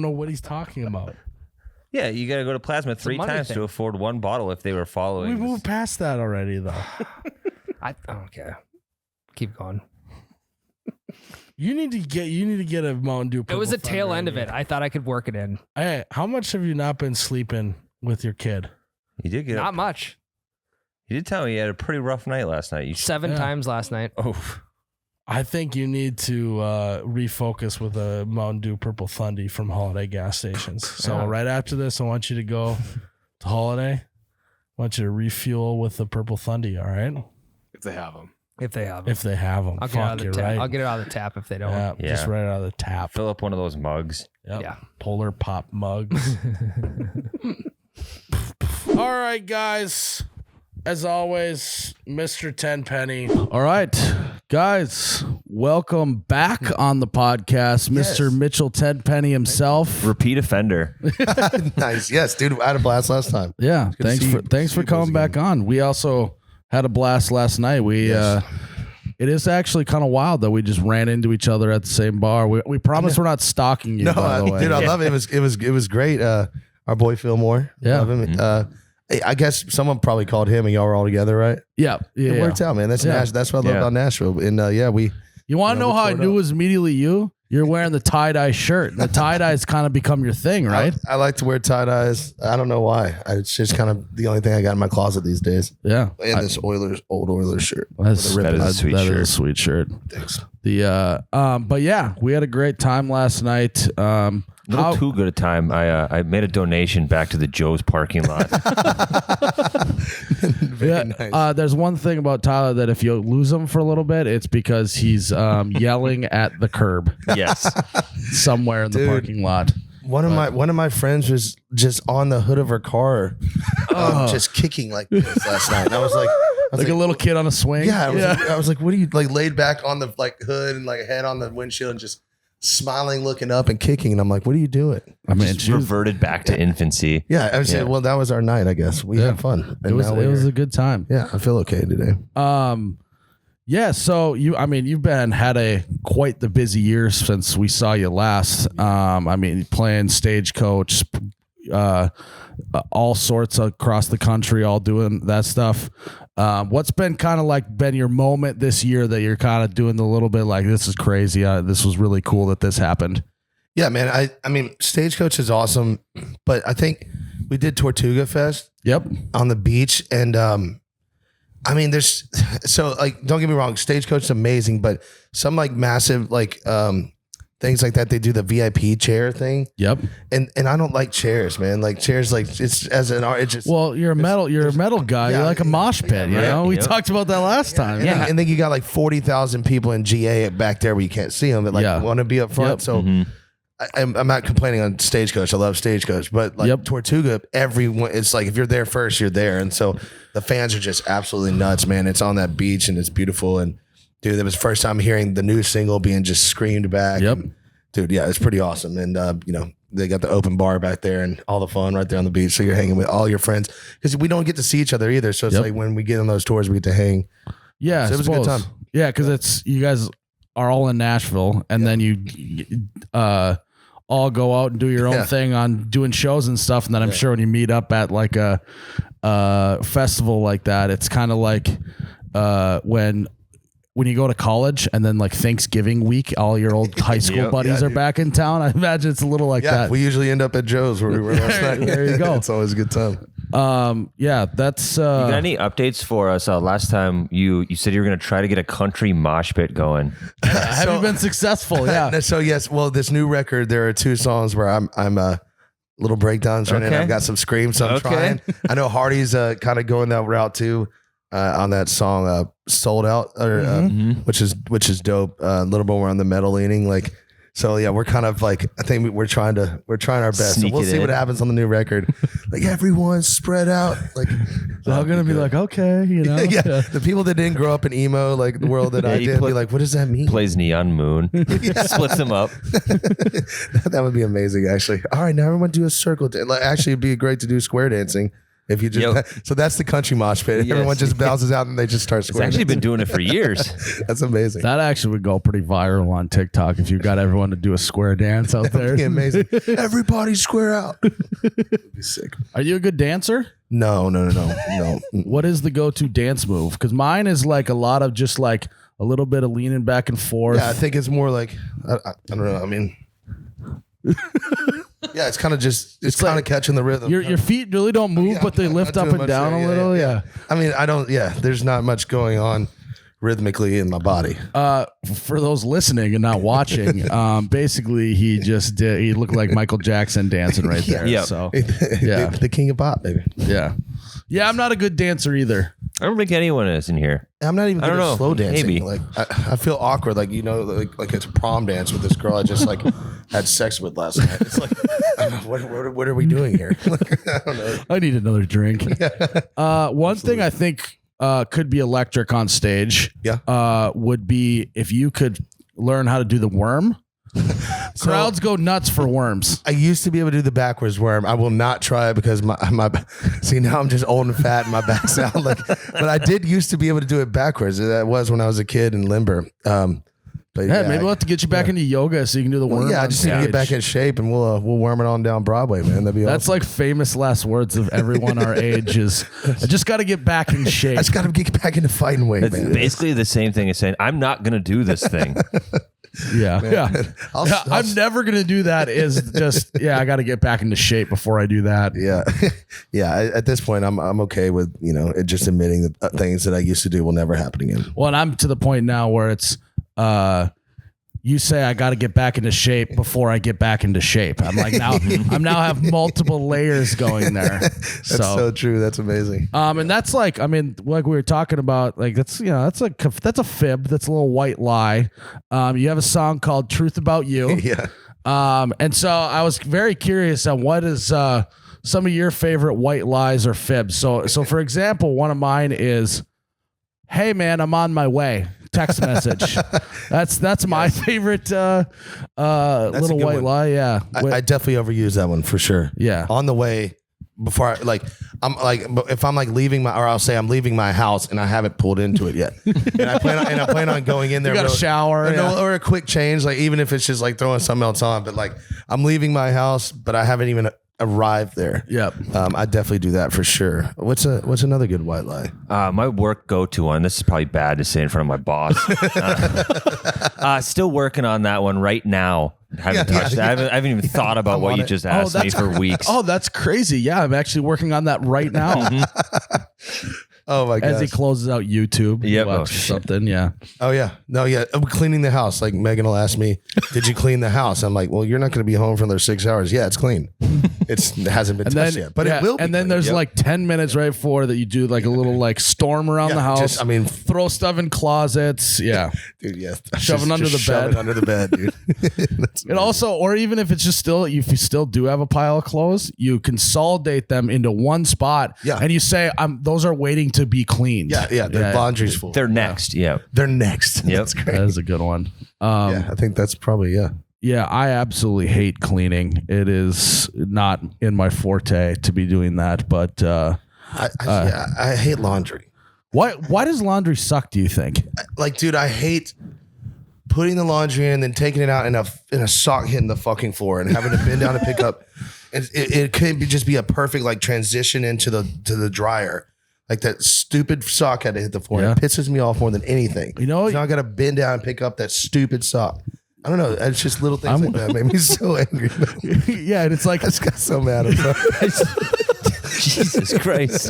know what he's talking about. Yeah, you got to go to Plasma 3 money times thing. to afford 1 bottle if they were following. We this. moved past that already, though. I don't care. Keep going. You need to get a Mountain Dew. It was Purple the tail Thunder end of in it. you. I thought I could work it in. Hey, how much have you not been sleeping with your kid? You did get Not up. much. You did tell me you had a pretty rough night last night. You 7 Yeah. times last night. Oh, I think you need to refocus with a Mountain Dew Purple Thundy from Holiday gas stations. So Yeah. right after this, I want you to go to Holiday. I want you to refuel with the Purple Thundy. All right, If they have them. If they have it. if they have them. I'll get it out Fuck, of the you're tap. right. I'll get it out of the tap if they don't. Yeah, just Yeah. right out of the tap. fill up one of those mugs. Yep. Yeah. Polar Pop mugs. All right, guys. As always, Mr. Tenpenny. All right, guys. Welcome back on the podcast, Mr. Mitchell Tenpenny himself. Repeat offender. Nice. Yes, dude. I had a blast last time. Yeah, to see you- thanks see for you boys coming back on. We also had a blast last night. We Yes. it is actually kind of wild that we just ran into each other at the same bar. We promise we're not stalking you. No, by the way. dude, I love it. It was great. Our boy Fillmore. Yeah. Love him. I guess someone probably called him and y'all were all together, right? Yeah, yeah. It worked out, man. That's Yeah. that's what I love Yeah. about Nashville. And we You want to know we how I tore it knew it up. was immediately you? You're wearing the tie-dye shirt. The tie-dye's kind of become your thing, right? I like to wear tie dyes. I don't know why. It's just kind of the only thing I got in my closet these days. Yeah. And this old Oilers shirt. That's, With a ribbon. That is a sweet that is shirt. a sweet shirt. Thanks. But yeah, we had a great time last night. A little too good a time. I made a donation back to the Joe's parking lot. Very nice. There's one thing about Tyler that if you lose him for a little bit, it's because he's yelling at the curb Yes. somewhere in the Dude. parking lot. One of my friends was just on the hood of her car, just kicking like this last night. And I was like, Like a little kid on a swing. yeah, I was like, what are you like laid back on the like hood and like head on the windshield and just smiling, looking up and kicking. And I'm like, what are you doing? I mean, Just reverted back to infincy. Yeah, I was Yeah. well, that was our night, I guess. We had fun. it was now a good time. yeah, I feel okay today. Yeah, so you've had quite the busy year since we saw you last. Playing Stagecoach, all sorts across the country, all doing that stuff. What's been kind of been your moment this year that you're kind of doing the little bit like, this is crazy. This was really cool that this happened. Yeah, man. I mean, Stagecoach is awesome, but I think we did Tortuga Fest Yep. on the beach, and there's so like, don't get me wrong, Stagecoach is amazing, but some like massive like things like that, they do the VIP chair thing, Yep. and I don't like chairs, man. Like chairs, like it's as an art, it just Well, you're a metal guy. Yeah, you're like a mosh pit. You right. know, we Yep. talked about that last time. and then you got like 40,000 people in GA back there where you can't see them that like Yeah. want to be up front. Yep. So I'm not complaining on Stagecoach. I love Stagecoach, but like Yep. Tortuga, everyone, it's like if you're there first, you're there. And so the fans are just absolutely nuts, man. It's on that beach and it's beautiful. And dude, it was the first time hearing the new single being just screamed back. Yep. And, dude, yeah, it's pretty awesome. And, they got the open bar back there and all the fun right there on the beach. So you're hanging with all your friends because we don't get to see each other either. So it's Yep. like when we get on those tours, we get to hang. Yeah, So it was a good suppose. time. Yeah, because you guys are all in Nashville, and then you all go out and do your own Yeah. thing on doing shows and stuff. And then I'm sure when you meet up at like a festival like that, it's kind of like when you go to college and then like Thanksgiving week, all your old high school Yep. buddies Yeah, are dude. back in town. I imagine it's a little like Yeah, that. we usually end up at Joe's where we were last night. There you go. It's always a good time. Yeah, that's You got any updates for us? Last time you said you were going to try to get a country mosh pit going. have you been successful? Yeah. So yes, well, this new record, there are 2 songs where I'm little breakdowns running. Okay. I've got some screams. So I'm Okay. trying. I know Hardy's kind of going that route too on that song "Sold Out," or which is dope. A little bit more on the metal leaning, like. So yeah, we're kind of like, I think we're trying our best. Sneak So we'll it see in. what happens on the new record. Like everyone spread out. Like They're all gonna be like, okay, you know. yeah, the people that didn't grow up in emo, like the world that I he did, be like, what does that mean? Plays Neon Moon, splits them up. That would be amazing, actually. All right, now everyone do a circle dance. Like, actually, it'd be great to do square dancing. If you just Yo. so that's the country mosh pit. Yes. Everyone just bounces out and they just start It's square actually been dancing. doing it for years. That's amazing. That actually would go pretty viral on TikTok if you got everyone to do a square dance out there. That'd be amazing. Everybody square out. It'd be sick. Are you a good dancer? No. What is the go-to dance move? Because mine is like a lot of just like a little bit of leaning back and forth. Yeah, I think it's more like I don't know. I mean, yeah, it's kind of just it's kind of like catching the rhythm. Your feet really don't move, Yeah, but they I'm lift not up doing and much down there. a little. Yeah. I mean, I don't. Yeah, there's not much going on rhythmically in my body. For those listening and not watching, basically he looked like Michael Jackson dancing right there. Yeah. So yeah. the king of pop, baby. yeah. I'm not a good dancer either. I don't think anyone is in here. I'm not even I don't good at know. slow dancing. Maybe. Like I feel awkward. Like like it's a prom dance with this girl I just like had sex with last night. It's like, what are we doing here? Like, I don't know. I need another drink. One thing I think could be electric on stage. Yeah. Would be if you could learn how to do the worm. Crowds go nuts for worms. I used to be able to do the backwards worm. I will not try it because my see now I'm just old and fat and my back's out. Like, but I did used to be able to do it backwards. That was when I was a kid in limber. But Yeah, maybe we'll have to get you back into yoga so you can do the worm. yeah, I on just need to get back stage. in shape and we'll worm it on down Broadway, man. That'd be That's awesome. like famous last words of everyone our age is, I just got to get back in shape. I just got to get back into fighting weight, It's man. basically the same thing as saying, I'm not going to do this thing. Yeah. I'll- I'm never going to do that is just, I got to get back into shape before I do that. Yeah, yeah. At this point, I'm okay with it just admitting that things that I used to do will never happen again. Well, and I'm to the point now where it's, you say I got to get back into shape before I get back into shape. I'm like I'm now have multiple layers going there. That's so true. That's amazing. And that's like, I mean, like we were talking about, like that's that's a fib. That's a little white lie. You have a song called "Truth About You." Yeah. And so I was very curious on what is some of your favorite white lies or fibs. So for example, one of mine is, "Hey man, I'm on my way." Text message. That's my favorite little a good white one. lie. Yeah. I definitely overuse that one for sure. Yeah. On the way, before I'm like, if I'm like leaving I'll say I'm leaving my house and I haven't pulled into it yet, and I plan on going in there. You got a shower, or a quick change, like even if it's just like throwing something else on. But like I'm leaving my house, but I haven't even arrived there. Yep. I definitely do that for sure. What's another good white lie? My work go-to one, this is probably bad to say in front of my boss. Still working on that one right now. Haven't touched it. I haven't even thought about what you just asked me for weeks. Oh, that's crazy. Yeah, I'm actually working on that right now. Oh my god! As he closes out YouTube, Yep. watch Oh, shit. something. Yeah. Oh yeah, no, yeah. Cleaning the house. Like Megan will ask me, "Did you clean the house?" I'm like, "Well, you're not going to be home for another 6 hours." Yeah, it's clean. It hasn't been And touched then, yet, but it will. Be and then clean. there's Yep. like 10 minutes right before that you do like a little like storm around Yeah, the house. just- I mean, throw stuff in closets. Yeah. dude, yeah, Shove it under the shove bed. it under the bed, dude. That's It also, or even if it's just still, if you still do have a pile of clothes, you consolidate them into one spot. Yeah. And you say, those are waiting to be cleaned. yeah. Their laundry's full. They're next. Yeah. They're next. Yep. That's great. That is a good one. Yeah, I think that's probably Yeah, I absolutely hate cleaning. It is not in my forte to be doing that. But I hate laundry. why does laundry suck, do you think? Like, dude, I hate putting the laundry in and then taking it out in a sock hitting the fucking floor and having to bend down and pick up. It could just be a perfect like transition into the dryer. Like that stupid sock had to hit the floor. Yeah. It pisses me off more than anything. You know- now I got to bend down and pick up that stupid sock. I don't know. It's just little things like that made me so angry. Yeah, and it's like, I just got so mad. I'm sorry. Jesus Christ.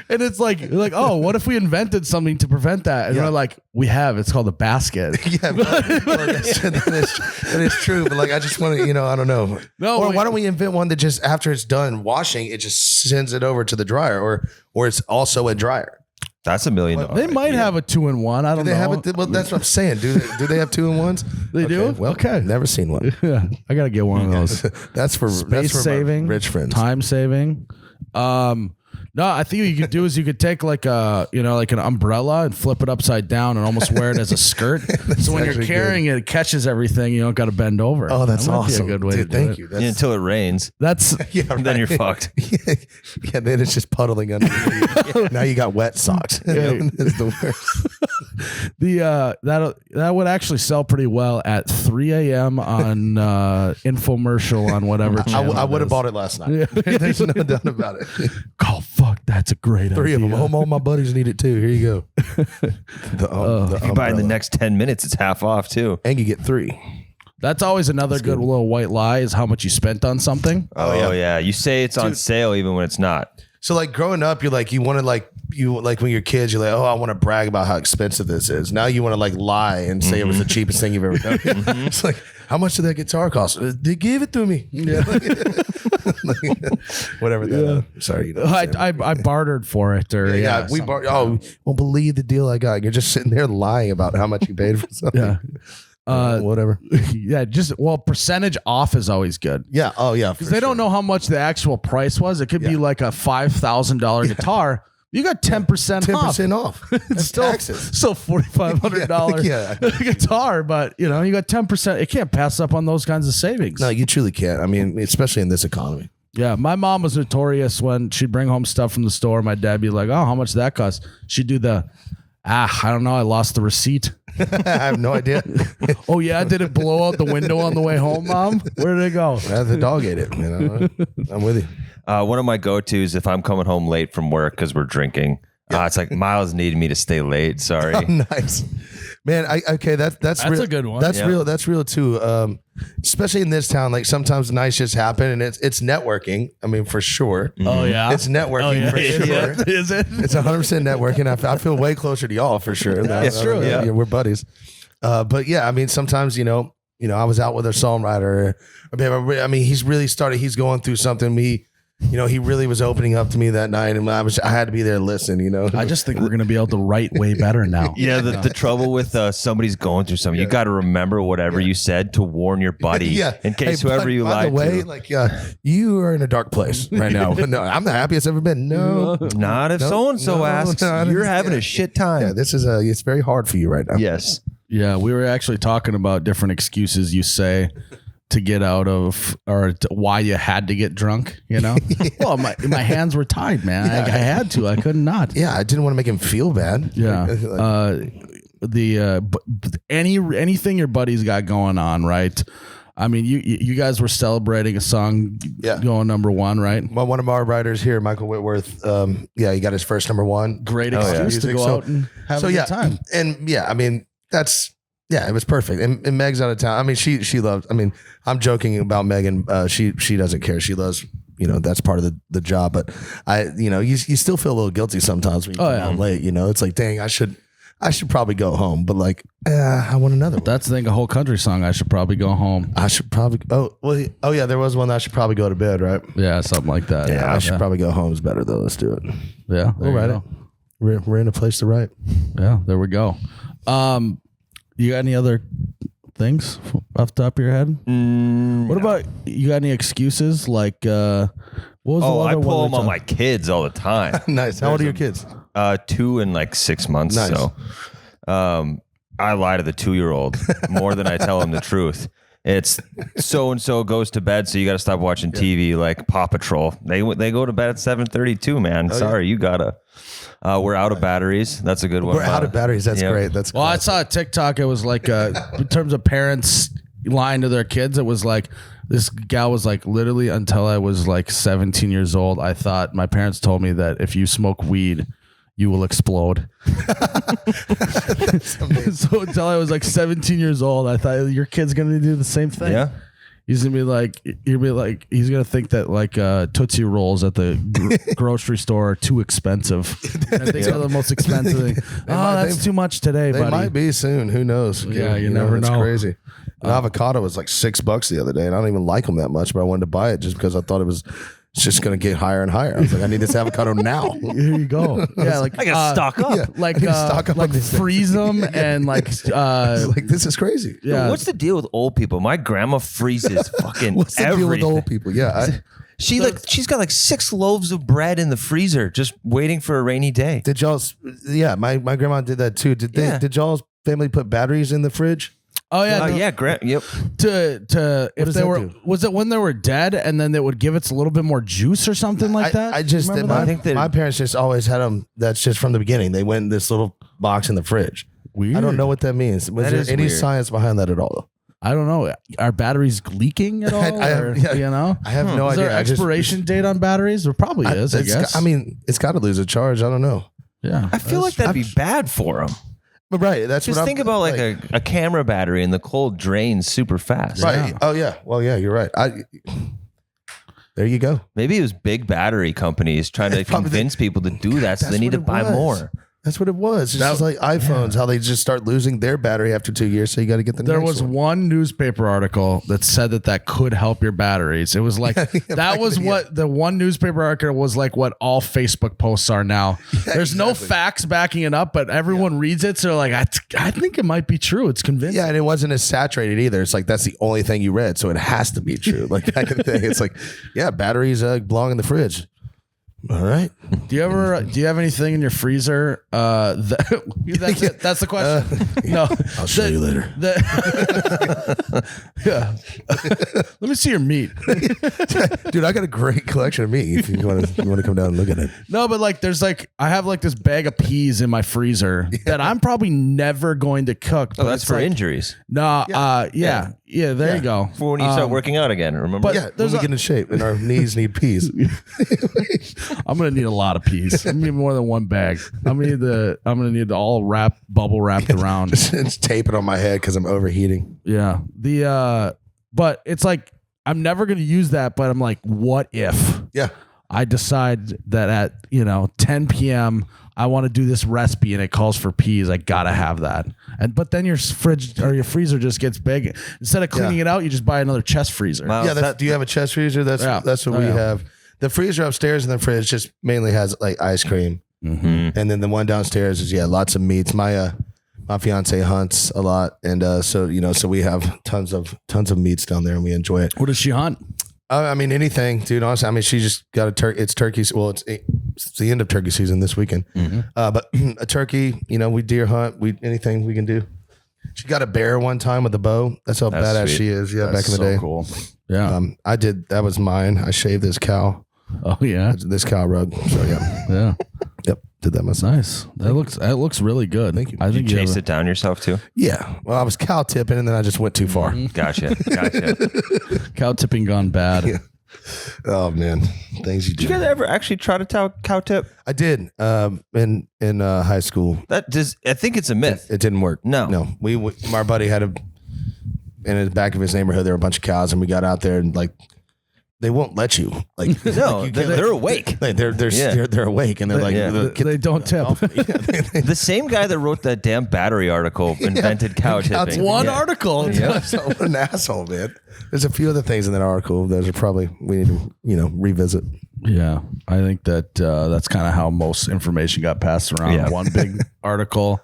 and it's like, oh, what if we invented something to prevent that? And Yeah. we're like, we have. It's called a basket. Yeah, that is true. But like, I just want to, I don't know. No, or we- why don't we invent one that just after it's done washing, it just sends it over to the dryer, or it's also a dryer. That's $1 million. They might have a 2-in-1. I don't Do they know. have it? Well, that's what I'm saying. Do they have 2-in-1s? They do? Well, Okay. Never seen one. Yeah, I gotta get one of those. That's for Space my saving, rich friends. time saving. No, I think what you could do is you could take like like an umbrella and flip it upside down and almost wear it as a skirt. So when you're actually carrying it, it catches everything. You don't got to bend over. Oh, that's That might be awesome. A good way Dude, to do thank it. you. Yeah, until it rains. That's Yeah, Then you're right. fucked. Yeah, then it's just puddling underneath. Now you got wet socks. It's the worst. that would actually sell pretty well at 3 a.m. on infomercial on whatever. I would have bought it last night. There's no doubt about it. Oh fuck, that's a great 3 of them. idea. All my buddies need it too. Here you go. The If you buy in the umbrella. next 10 minutes, it's half off too. And you get 3. That's always another good little white lie is how much you spent on something. Oh, yeah. You say it's on sale even when it's not. So like growing up, you're like, you want to like when you're kids, you're like, oh, I want to brag about how expensive this is. Now you want to like lie and say it was the cheapest thing you've ever done. It's like, how much did that guitar cost? They gave it to me. Yeah. Whatever that. Sorry. You know what I'm saying? I bartered for it, or Yeah, we won't believe the deal I got. You're just sitting there lying about how much you paid for something. Yeah. Whatever. Yeah, percentage off is always good. Yeah. Oh yeah. Because they don't know how much the actual price was. It could be like a $5,000 guitar. You got 10% off. 10% off. It's That's still taxes. $4,500 Yeah. guitar, but you got 10%. It can't pass up on those kinds of savings. No, you truly can't. I mean, especially in this economy. Yeah, my mom was notorious when she'd bring home stuff from the store. My dad be like, "Oh, how much did that cost?" She'd do the, I don't know. I lost the receipt. I have no idea. Oh yeah, did it blow out the window on the way home, Mom? Where did it go? The dog ate it. You know? I'm with you. One of my go-tos if I'm coming home late from work because we're drinking, it's like Myles needed me to stay late. Sorry. Nice, man. That's real. a good one. That's Yeah. real. That's real too. Especially in this town, like sometimes nights just happen, and it's networking. I mean, for sure. Oh yeah, It's networking for sure. Is it? It's 100% networking. I feel way closer to y'all for sure. That's true, yeah. We're buddies. But yeah, I mean, sometimes I was out with a songwriter. I mean, he's really started. He's going through something. He really was opening up to me that night, and I had to be there to listen. I just think we're gonna be able to write way better now. Yeah, the trouble with somebody's going through something, you got to remember whatever you said to warn your buddy. Yeah. In case Hey, whoever you by the lied way, to. like, you are in a dark place right now. No, I'm the happiest I've ever been. No. Not if so and so asks. not You're if- having a shit time. Yeah, this is it's very hard for you right now. Yes. Yeah, we were actually talking about different excuses you say to get out of, or why you had to get drunk. Well, my hands were tied, man. I had to. I could not. Yeah, I didn't want to make him feel bad. Yeah. Like, Anything your buddy's got going on, right? I mean, you guys were celebrating a song going #1, right? one of our writers here, Michael Whitworth, he got his first #1. Great yeah. excuse to go out and have a good time. And I mean, it was perfect. And Meg's out of town. I mean, she loves. I mean, I'm joking about Megan. She doesn't care. She loves. That's part of the job. But you still feel a little guilty sometimes when you come home late. It's like, dang, I should probably go home. But like, I want another one. That's the thing. A whole country song. I should probably go home. I should probably. Oh yeah, there was one that I should probably go to bed. Right. Yeah, something like that. Yeah, I should probably go home. Is better though. Let's do it. Yeah, We'll write it. We're in a place to write. Yeah, there we go. You got any other things off the top of your head? What about you? Got any excuses? Like, what was the I other pull one them on my kids all the time. Nice. How old are your kids? 2 and like 6 months. Nice. So, I lie to the 2-year-old more than I tell him the truth. It's so and so goes to bed, so you got to stop watching TV like Paw Patrol. They go to bed at 7:32, man. Sorry, you gotta. We're out of batteries. That's a good one. We're out of batteries. That's yeah. great. That's Well, I classic. saw a TikTok. It was like, in terms of parents lying to their kids, it was like this gal was like, literally until I was like 17 years old, I thought my parents told me that if you smoke weed, you will explode. So until I was like 17 years old, I thought your kid's gonna do the same thing. Yeah. He's gonna be like, he's gonna think that like Tootsie Rolls at the grocery store are too expensive. I think they're the most expensive thing. That's too much today, They buddy. might be soon. Who knows? Yeah, you never it's know. crazy. An avocado was like $6 the other day, and I don't even like them that much, but I wanted to buy it just because I thought it was it's just gonna get higher and higher. I was like, I need this avocado now. Here you go. Yeah, like I gotta stock up. Yeah. like Stock up on like these things. freeze them and like Like this is crazy. yeah. What's the deal with old people? My grandma freezes fucking What's the everything. deal with old people? Yeah. She's got like 6 loaves of bread in the freezer, just waiting for a rainy day. Did y'all's? Yeah, my grandma did that too. Did they? Yeah. Did y'all's family put batteries in the fridge? Oh yeah, Oh no, yeah, yep. to if does they that were do? was it when they were dead and then it would give it a little bit more juice or something like that? I just Remember my, I think that- my parents just always had them. That's just from the beginning. They went in this little box in the fridge. Weird. I don't know what that means. Was That there is any weird. science behind that at all? I don't know. Are batteries leaking at all? Or, yeah. you know, I have no is idea. there expiration date on batteries? There probably is. I it's guess. got- I mean, it's got to lose a charge. I don't know. yeah. I feel like that'd be bad for them. But right, that's Just what think I'm, about like a camera battery and the cold drains super fast. right. Yeah. Oh yeah. Well, yeah, you're right. There you go. Maybe it was big battery companies trying to Probably convince people to do that, so That's they need to what it buy was. more. That's what it was. It's just like iPhones, how they just start losing their battery after 2 years. So you got to get the There next was one. one newspaper article that said that could help your batteries. It was like that was what the one newspaper article was like. What all Facebook posts are now. There's no facts backing it up, but everyone reads it. So they're like, I think it might be true. It's convincing. Yeah, and it wasn't as saturated either. It's like that's the only thing you read, so it has to be true. Like that kind of thing. It's like, yeah, batteries belong in the fridge. All right. Do you have anything in your freezer? That's it. That's the question. No, I'll show you later. Yeah. Let me see your meat. Dude, I got a great collection of meat if you want to come down and look at it. No, but like, there's like, I have like this bag of peas in my freezer that I'm probably never going to cook. Oh, but that's it's for like, injuries. No, yeah. There you go. For when you start working out again, remember? but- Yeah, when there's we a- get in shape and our knees need peas. I'm gonna need a lot of peas. I'm gonna need more than one bag. I'm gonna need all bubble wrapped around. It's taping on my head because I'm overheating. Yeah. But it's like I'm never gonna use that. But I'm like, what if Yeah. I decide that at 10 p.m. I want to do this recipe and it calls for peas. I gotta have that. But then your fridge or your freezer just gets big. Instead of cleaning it out, you just buy another chest freezer. Wow. Yeah, do you have a chest freezer? That's what we have. The freezer upstairs in the fridge just mainly has like ice cream, and then the one downstairs is lots of meats. My fiance hunts a lot, and so we have tons of meats down there, and we enjoy it. What does she hunt? I mean anything, dude. Honestly, I mean she just got a turkey. It's turkey. Well, it's the end of turkey season this weekend. But a turkey, we deer hunt. Anything we can do. She got a bear one time with a bow. That's how badass sweet. she is. Yeah, back in the day. Cool. Yeah. I did. That was mine. I shaved this cow. Oh yeah. This cow rug. So yeah. Yeah. Yep. Did that myself. Nice. That looks really good. Thank you. I you think chase have it down yourself too? Yeah. Well, I was cow tipping and then I just went too far. Gotcha. cow tipping gone bad. Yeah. Oh man, things you Did you do. guys ever actually try to cow tip? I did. In high school, I think it's a myth. it didn't work. No. We our buddy had in the back of his neighborhood there were a bunch of cows, and we got out there and like they won't let you. Like No, you can't- they're awake. Like, they're awake and they're like Yeah. They don't tip. The same guy that wrote that damn battery article invented cow tipping. One Yeah. article. Yeah. So what an asshole, man. There's a few other things in that article that are probably we need to revisit. Yeah, I think that that's kind of how most information got passed around. Yeah. One big article,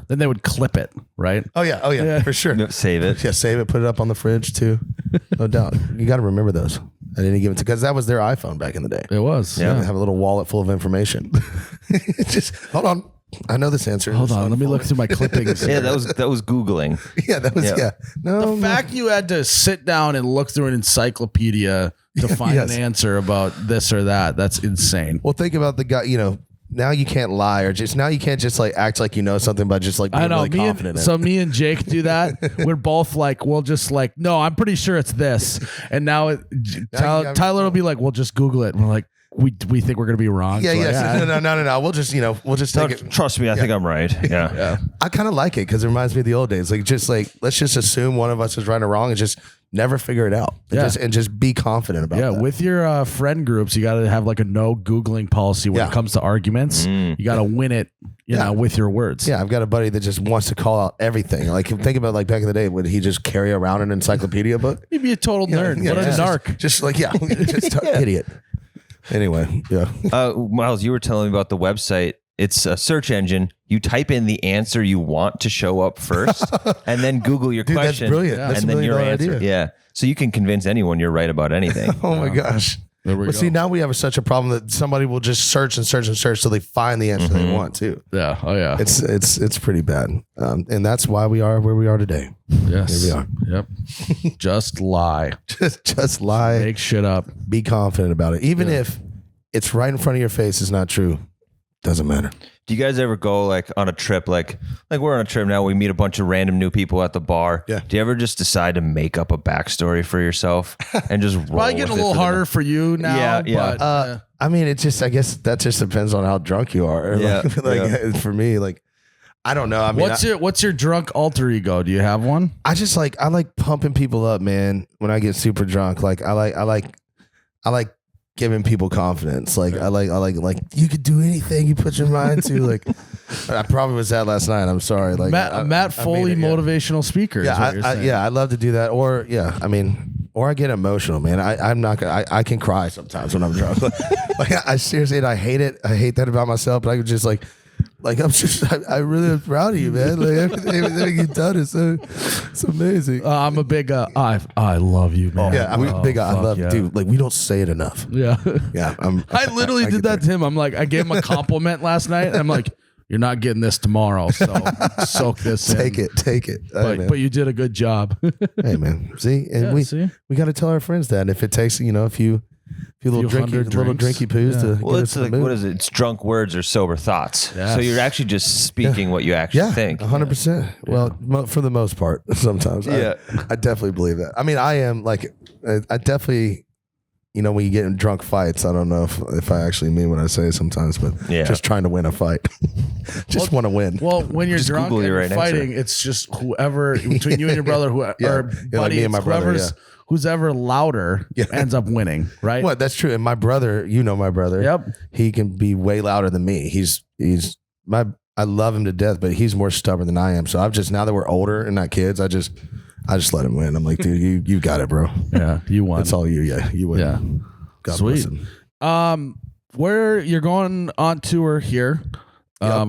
then they would clip it, right? Oh yeah, for sure. No, save it. Yeah, save it, put it up on the fridge too. No doubt. You got to remember those at any given time because that was their iPhone back in the day. It was. They have a little wallet full of information. Just hold on. I know this answer. Hold on, let me look through my clippings. Yeah, that was Googling. Yeah, that was Yeah. No, The fact you had to sit down and look through an encyclopedia to find Yes. an answer about this or that's insane. Well, think about the guy. Now you can't lie or just now you can't just like act like you know something, but just like being I know. really confident. Me and Jake do that. We're both like, we'll just like, no, I'm pretty sure it's this. And now Tyler will be like, well, just Google it. And we're like, we think we're gonna be wrong. Yeah, So yeah. like, No. We'll just take it. Trust me, I think I'm right. Yeah. I kind of like it because it reminds me of the old days. Let's just assume one of us is right or wrong and just never figure it out. And just be confident about that. with your friend groups, you got to have like a no Googling policy when it comes to arguments. You got to win it, you know, with your words. Yeah, I've got a buddy that just wants to call out everything. Like think about like back in the day, would he just carry around an encyclopedia book? You'd be a total nerd. What a narc. Just idiot. Anyway, yeah. Myles, you were telling me about the website. It's a search engine. You type in the answer you want to show up first, and then Google your Dude, question. that's brilliant. And That's a then your million-dollar answer. idea. Yeah. So you can convince anyone you're right about anything. Oh my gosh. There we But go. see, now we have such a problem that somebody will just search and search and search till they find the answer they want too. Yeah. Oh yeah. It's pretty bad, and that's why we are where we are today. Yes. Here we are. Yep. Just lie. Just lie. Make shit up. Be confident about it, even if it's right in front of your face. It's not true. Doesn't matter. Do you guys ever go like on a trip? Like we're on a trip now. We meet a bunch of random new people at the bar. Yeah. Do you ever just decide to make up a backstory for yourself and just roll Probably getting a with it little for the- harder for you now. Yeah, yeah. But, I mean, it just. I guess that just depends on how drunk you are. Yeah, Like for me, like I don't know. I mean, what's your drunk alter ego? Do you have one? I just like pumping people up, man. When I get super drunk, like I like giving people confidence. Like I like you could do anything you put your mind to. Like I probably was that last night. I'm sorry. Like Matt Foley, I made it, yeah. motivational speaker. is what you're saying. I love to do that. Or or I get emotional, man. I'm not gonna. I can cry sometimes when I'm drunk. Like I seriously, and I hate it. I hate that about myself. But I could just like I'm just. I really am proud of you, man. Like everything you've done is it's amazing. I'm a big I love you, man. Yeah, I'm a big. I fuck love yeah. dude. Like we don't say it enough. Yeah. Yeah, I literally did get that to him. I'm like, I gave him a compliment last night. And I'm like, you're not getting this tomorrow. So soak this in. Take it. Hey, man. But you did a good job. Hey, man. See, and Yeah, we see? got to tell our friends that. And if it takes a few little hundred drinky poos to Well, get it's us in the like, mood. what is it? It's drunk words or sober thoughts. Yes. So you're actually just speaking what you actually Yeah, think. 100%. Well, for the most part, sometimes. Yeah. I definitely believe that. I mean, I am like, I definitely, when you get in drunk fights, I don't know if I actually mean what I say sometimes, but Yeah. just trying to win a fight. Just want to win. Well, when you're Just drunk Google and your you're right answer. fighting, it's just whoever between you and your brother, or like buddy, me and my brother, who's ever louder ends up winning, right? What? That's true. And my brother, my brother. Yep. He can be way louder than me. I love him to death, but he's more stubborn than I am. So I've just, now that we're older and not kids, I just let him win. I'm like, dude, you got it, bro. Yeah, you won. That's all you. Yeah, you win. Yeah. God Sweet. bless him. Where you're going on tour here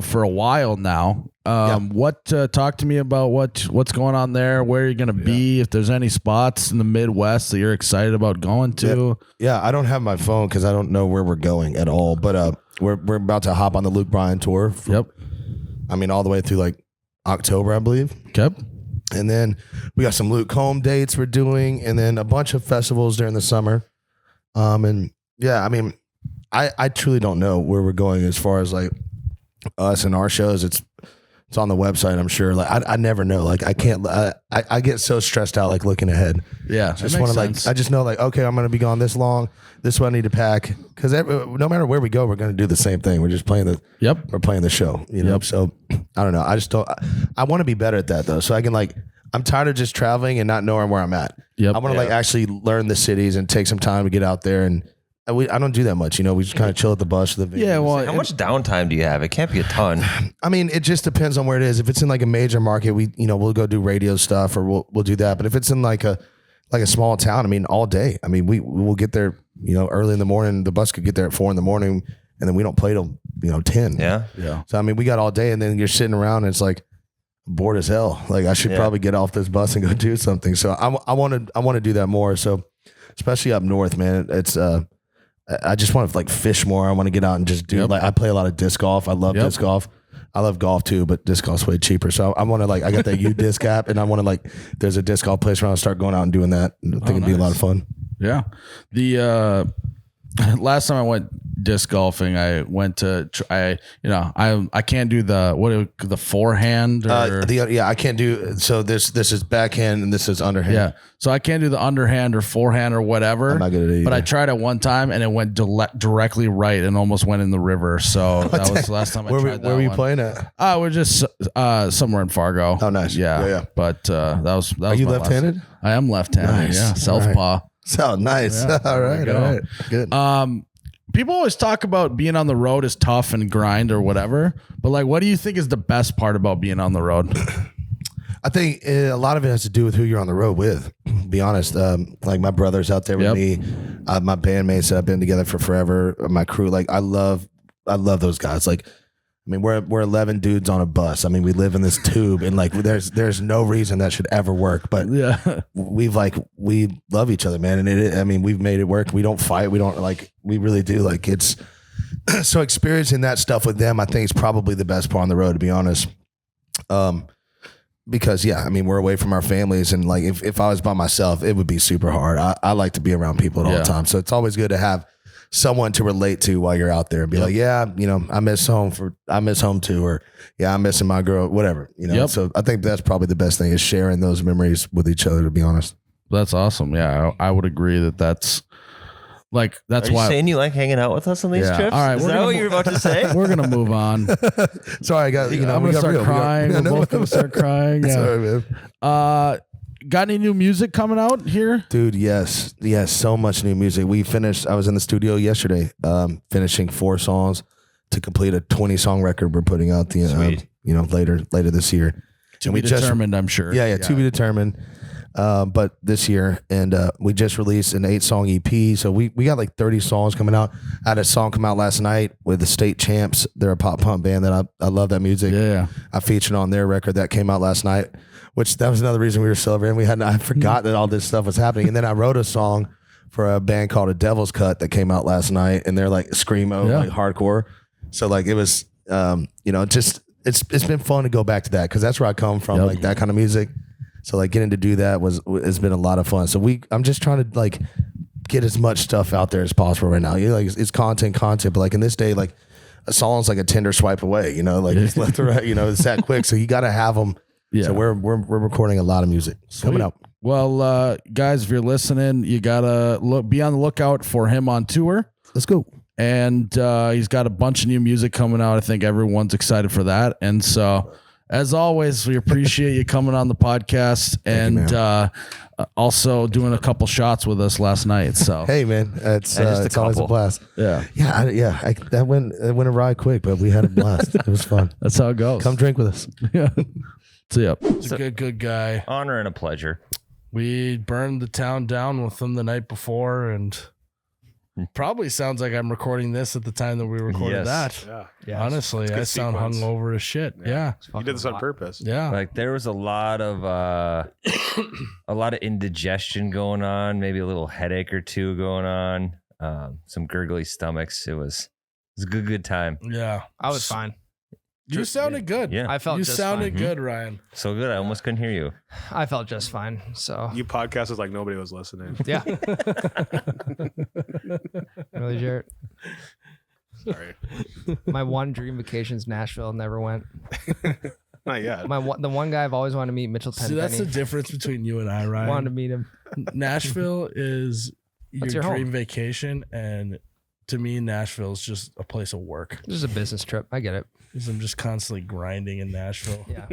for a while now. What talk to me about what's going on there, where you're going to be, if there's any spots in the Midwest that you're excited about going to. Yeah, I don't have my phone because I don't know where we're going at all. But we're about to hop on the Luke Bryan tour. Yep. I mean, all the way through like October, I believe. Okay. And then we got some Luke Home dates we're doing, and then a bunch of festivals during the summer. And yeah, I mean, I truly don't know where we're going as far as like us and our shows. It's on the website, I'm sure. Like I never know. Like I can't. I get so stressed out like looking ahead. Yeah. I just want to like. I just know like, okay, I'm gonna be gone this long. This is what I need to pack, because no matter where we go, we're gonna do the same thing. We're just playing the. Yep. We're playing the show. So I don't know. I just don't. I want to be better at that though, so I can like. I'm tired of just traveling and not knowing where I'm at. Yep. I want to like actually learn the cities and take some time to get out there, and I don't do that much. We just kind of chill at the bus or the Yeah. Well, How much downtime do you have? It can't be a ton. I mean, it just depends on where it is. If it's in like a major market, we'll go do radio stuff, or we'll do that. But if it's in like a small town, I mean, all day. I mean, we'll get there, early in the morning. The bus could get there at 4 a.m, and then we don't play till 10. Yeah. yeah. So I mean, we got all day, and then you're sitting around, and it's like bored as hell. Like I should probably get off this bus and go do something. So I want to do that more. So especially up north, man, it's I just want to like fish more. I want to get out and just do like I play a lot of disc golf. I love disc golf. I love golf too, but disc golf's way cheaper. So I want to I got that U-Disc app, and I want to if there's a disc golf place around, start going out and doing that. I think it'd be a lot of fun. Yeah. The last time I went disc golfing, I went to I can't do the forehand or I can't do. So this is backhand and this is underhand. yeah. So I can't do the underhand or forehand or whatever. I'm not good at it But I either. tried it one time and it went directly right and almost went in the river. So that was the last time I tried that. Where were you one. playing at? We're just somewhere in Fargo. Oh, nice. Yeah. Yeah. But that was Are you my last- left-handed? I am left-handed. Nice. Yeah. All Southpaw. So nice. Yeah, all right. there we All go. right. Good. People always talk about being on the road is tough and grind or whatever, but what do you think is the best part about being on the road? I think a lot of it has to do with who you're on the road with. Be honest, like my brother's out there with me, my bandmates that I've been together for forever, my crew. Like I love those guys. Like, I mean, we're 11 dudes on a bus. I mean, we live in this tube, and like there's no reason that should ever work. But we love each other, man. And we've made it work. We don't fight. We don't we really do. Like it's so experiencing that stuff with them. I think is probably the best part on the road, to be honest. Because we're away from our families, and like if I was by myself, it would be super hard. I like to be around people at all the time, so it's always good to have someone to relate to while you're out there and be like, I miss home too, or I'm missing my girl, whatever, So I think that's probably the best thing is sharing those memories with each other, to be honest. That's awesome. Yeah, I would agree that's like, that's why. Are you saying you like hanging out with us on these trips? All right, is that what you're about to say? We're gonna move on. Sorry, I got. I'm gonna start crying. We're both gonna start crying. Yeah. Sorry, man. Got any new music coming out here, dude? Yes, so much new music. I was in the studio yesterday, finishing 4 songs to complete a 20-song record. We're putting out later this year. To be determined, I'm sure. Yeah, to be determined. But this year, and we just released an 8-song EP. So we got like 30 songs coming out. I had a song come out last night with the State Champs. They're a pop punk band that I love that music. Yeah. I featured on their record that came out last night, which that was another reason we were celebrating. I forgot that all this stuff was happening. And then I wrote a song for a band called A Devil's Cut that came out last night, and they're like screamo, like hardcore. So like it was, it's been fun to go back to that, because that's where I come from, like that kind of music. So like getting to do that has been a lot of fun. So I'm just trying to like get as much stuff out there as possible right now. It's content, but like in this day, like a song's like a Tinder swipe away, like it's left or right, it's that quick. So you got to have them. Yeah. So we're recording a lot of music coming up. Well, guys, if you're listening, you gotta be on the lookout for him on tour. Let's go. And he's got a bunch of new music coming out. I think everyone's excited for that. And so, as always, we appreciate you coming on the podcast and also doing a couple shots with us last night. So hey, man, it's always a blast. Yeah. That went awry quick, but we had a blast. It was fun. That's how it goes. Come drink with us. Yeah. So he's a good guy. Honor and a pleasure. We burned the town down with him the night before, and probably sounds like I'm recording this at the time that we recorded that. Yeah. Honestly, I sound hungover as shit. Yeah. You did this on purpose. Yeah. Like there was a lot of indigestion going on, maybe a little headache or two going on, some gurgly stomachs. It was a good time. Yeah. I was fine. You sounded good. Yeah. I felt you just sounded fine. good, Ryan. So good. I almost couldn't hear you. I felt just fine. So You podcasted like nobody was listening. yeah. Really, Jerrod? Sorry. My one dream vacation's Nashville. Never went. Not yet. The one guy I've always wanted to meet, Mitchell See, Tenpenny. that's the difference between you and I, Ryan. Wanted to meet him. Nashville is That's your your home. dream vacation, and to me, Nashville is just a place of work. This is a business trip. I get it. Because I'm just constantly grinding in Nashville. Yeah.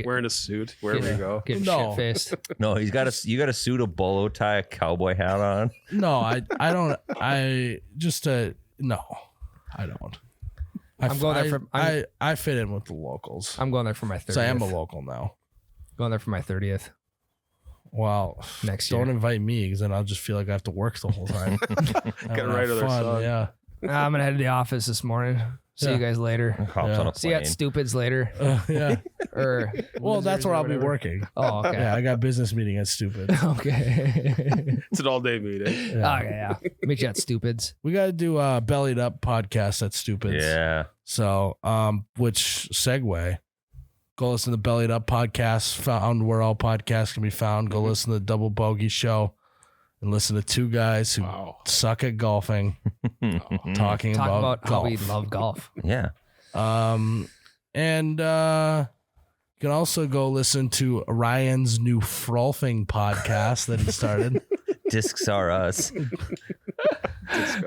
Wearing a suit wherever you go. Getting No. shit-faced. No, you got a suit, a bolo tie, a cowboy hat on. No, I don't. No, I don't. I'm going there for- I fit in with the locals. I'm going there for my 30th. So I am a local now. Going there for my 30th. Well, Next year. don't invite me, because then I'll just feel like I have to work the whole time. Get right to their son. Yeah. I'm going to head to the office this morning. See you guys later. Hops on a See you at plane. Stupids later. Yeah. Or Well, that's where I'll be whatever. working. Oh, okay. Yeah, I got business meeting at Stupid. Okay. It's an all-day meeting. Yeah. Okay, yeah. Meet you at Stupids. We got to do a Bellied Up podcast at Stupids. Yeah. So, which segue? Go listen to the Bellied Up podcast, found where all podcasts can be found. Go listen to the Double Bogey Show and listen to two guys who suck at golfing talking Talk about how golf. we love golf. Yeah. And you can also go listen to Ryan's new frolfing podcast that he started. Discs are us.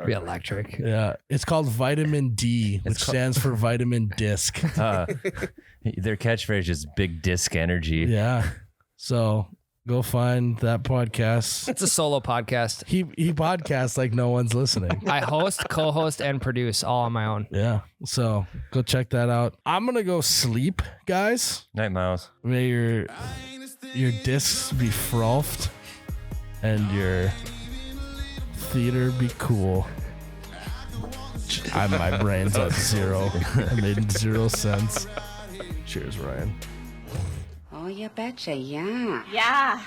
Be electric. Yeah, it's called Vitamin D, which stands for Vitamin Disc. Their catchphrase is big disc energy. Yeah. So Go find that podcast. It's a solo podcast. He podcasts like no one's listening. I host, co-host, and produce all on my own. Yeah. So go check that out. I'm gonna go sleep, guys. Night, Myles. May your discs be frothed and your theater be cool. My brain's at zero. I made 0 sense. Cheers, Ryan. Oh, you betcha, yeah. Yeah.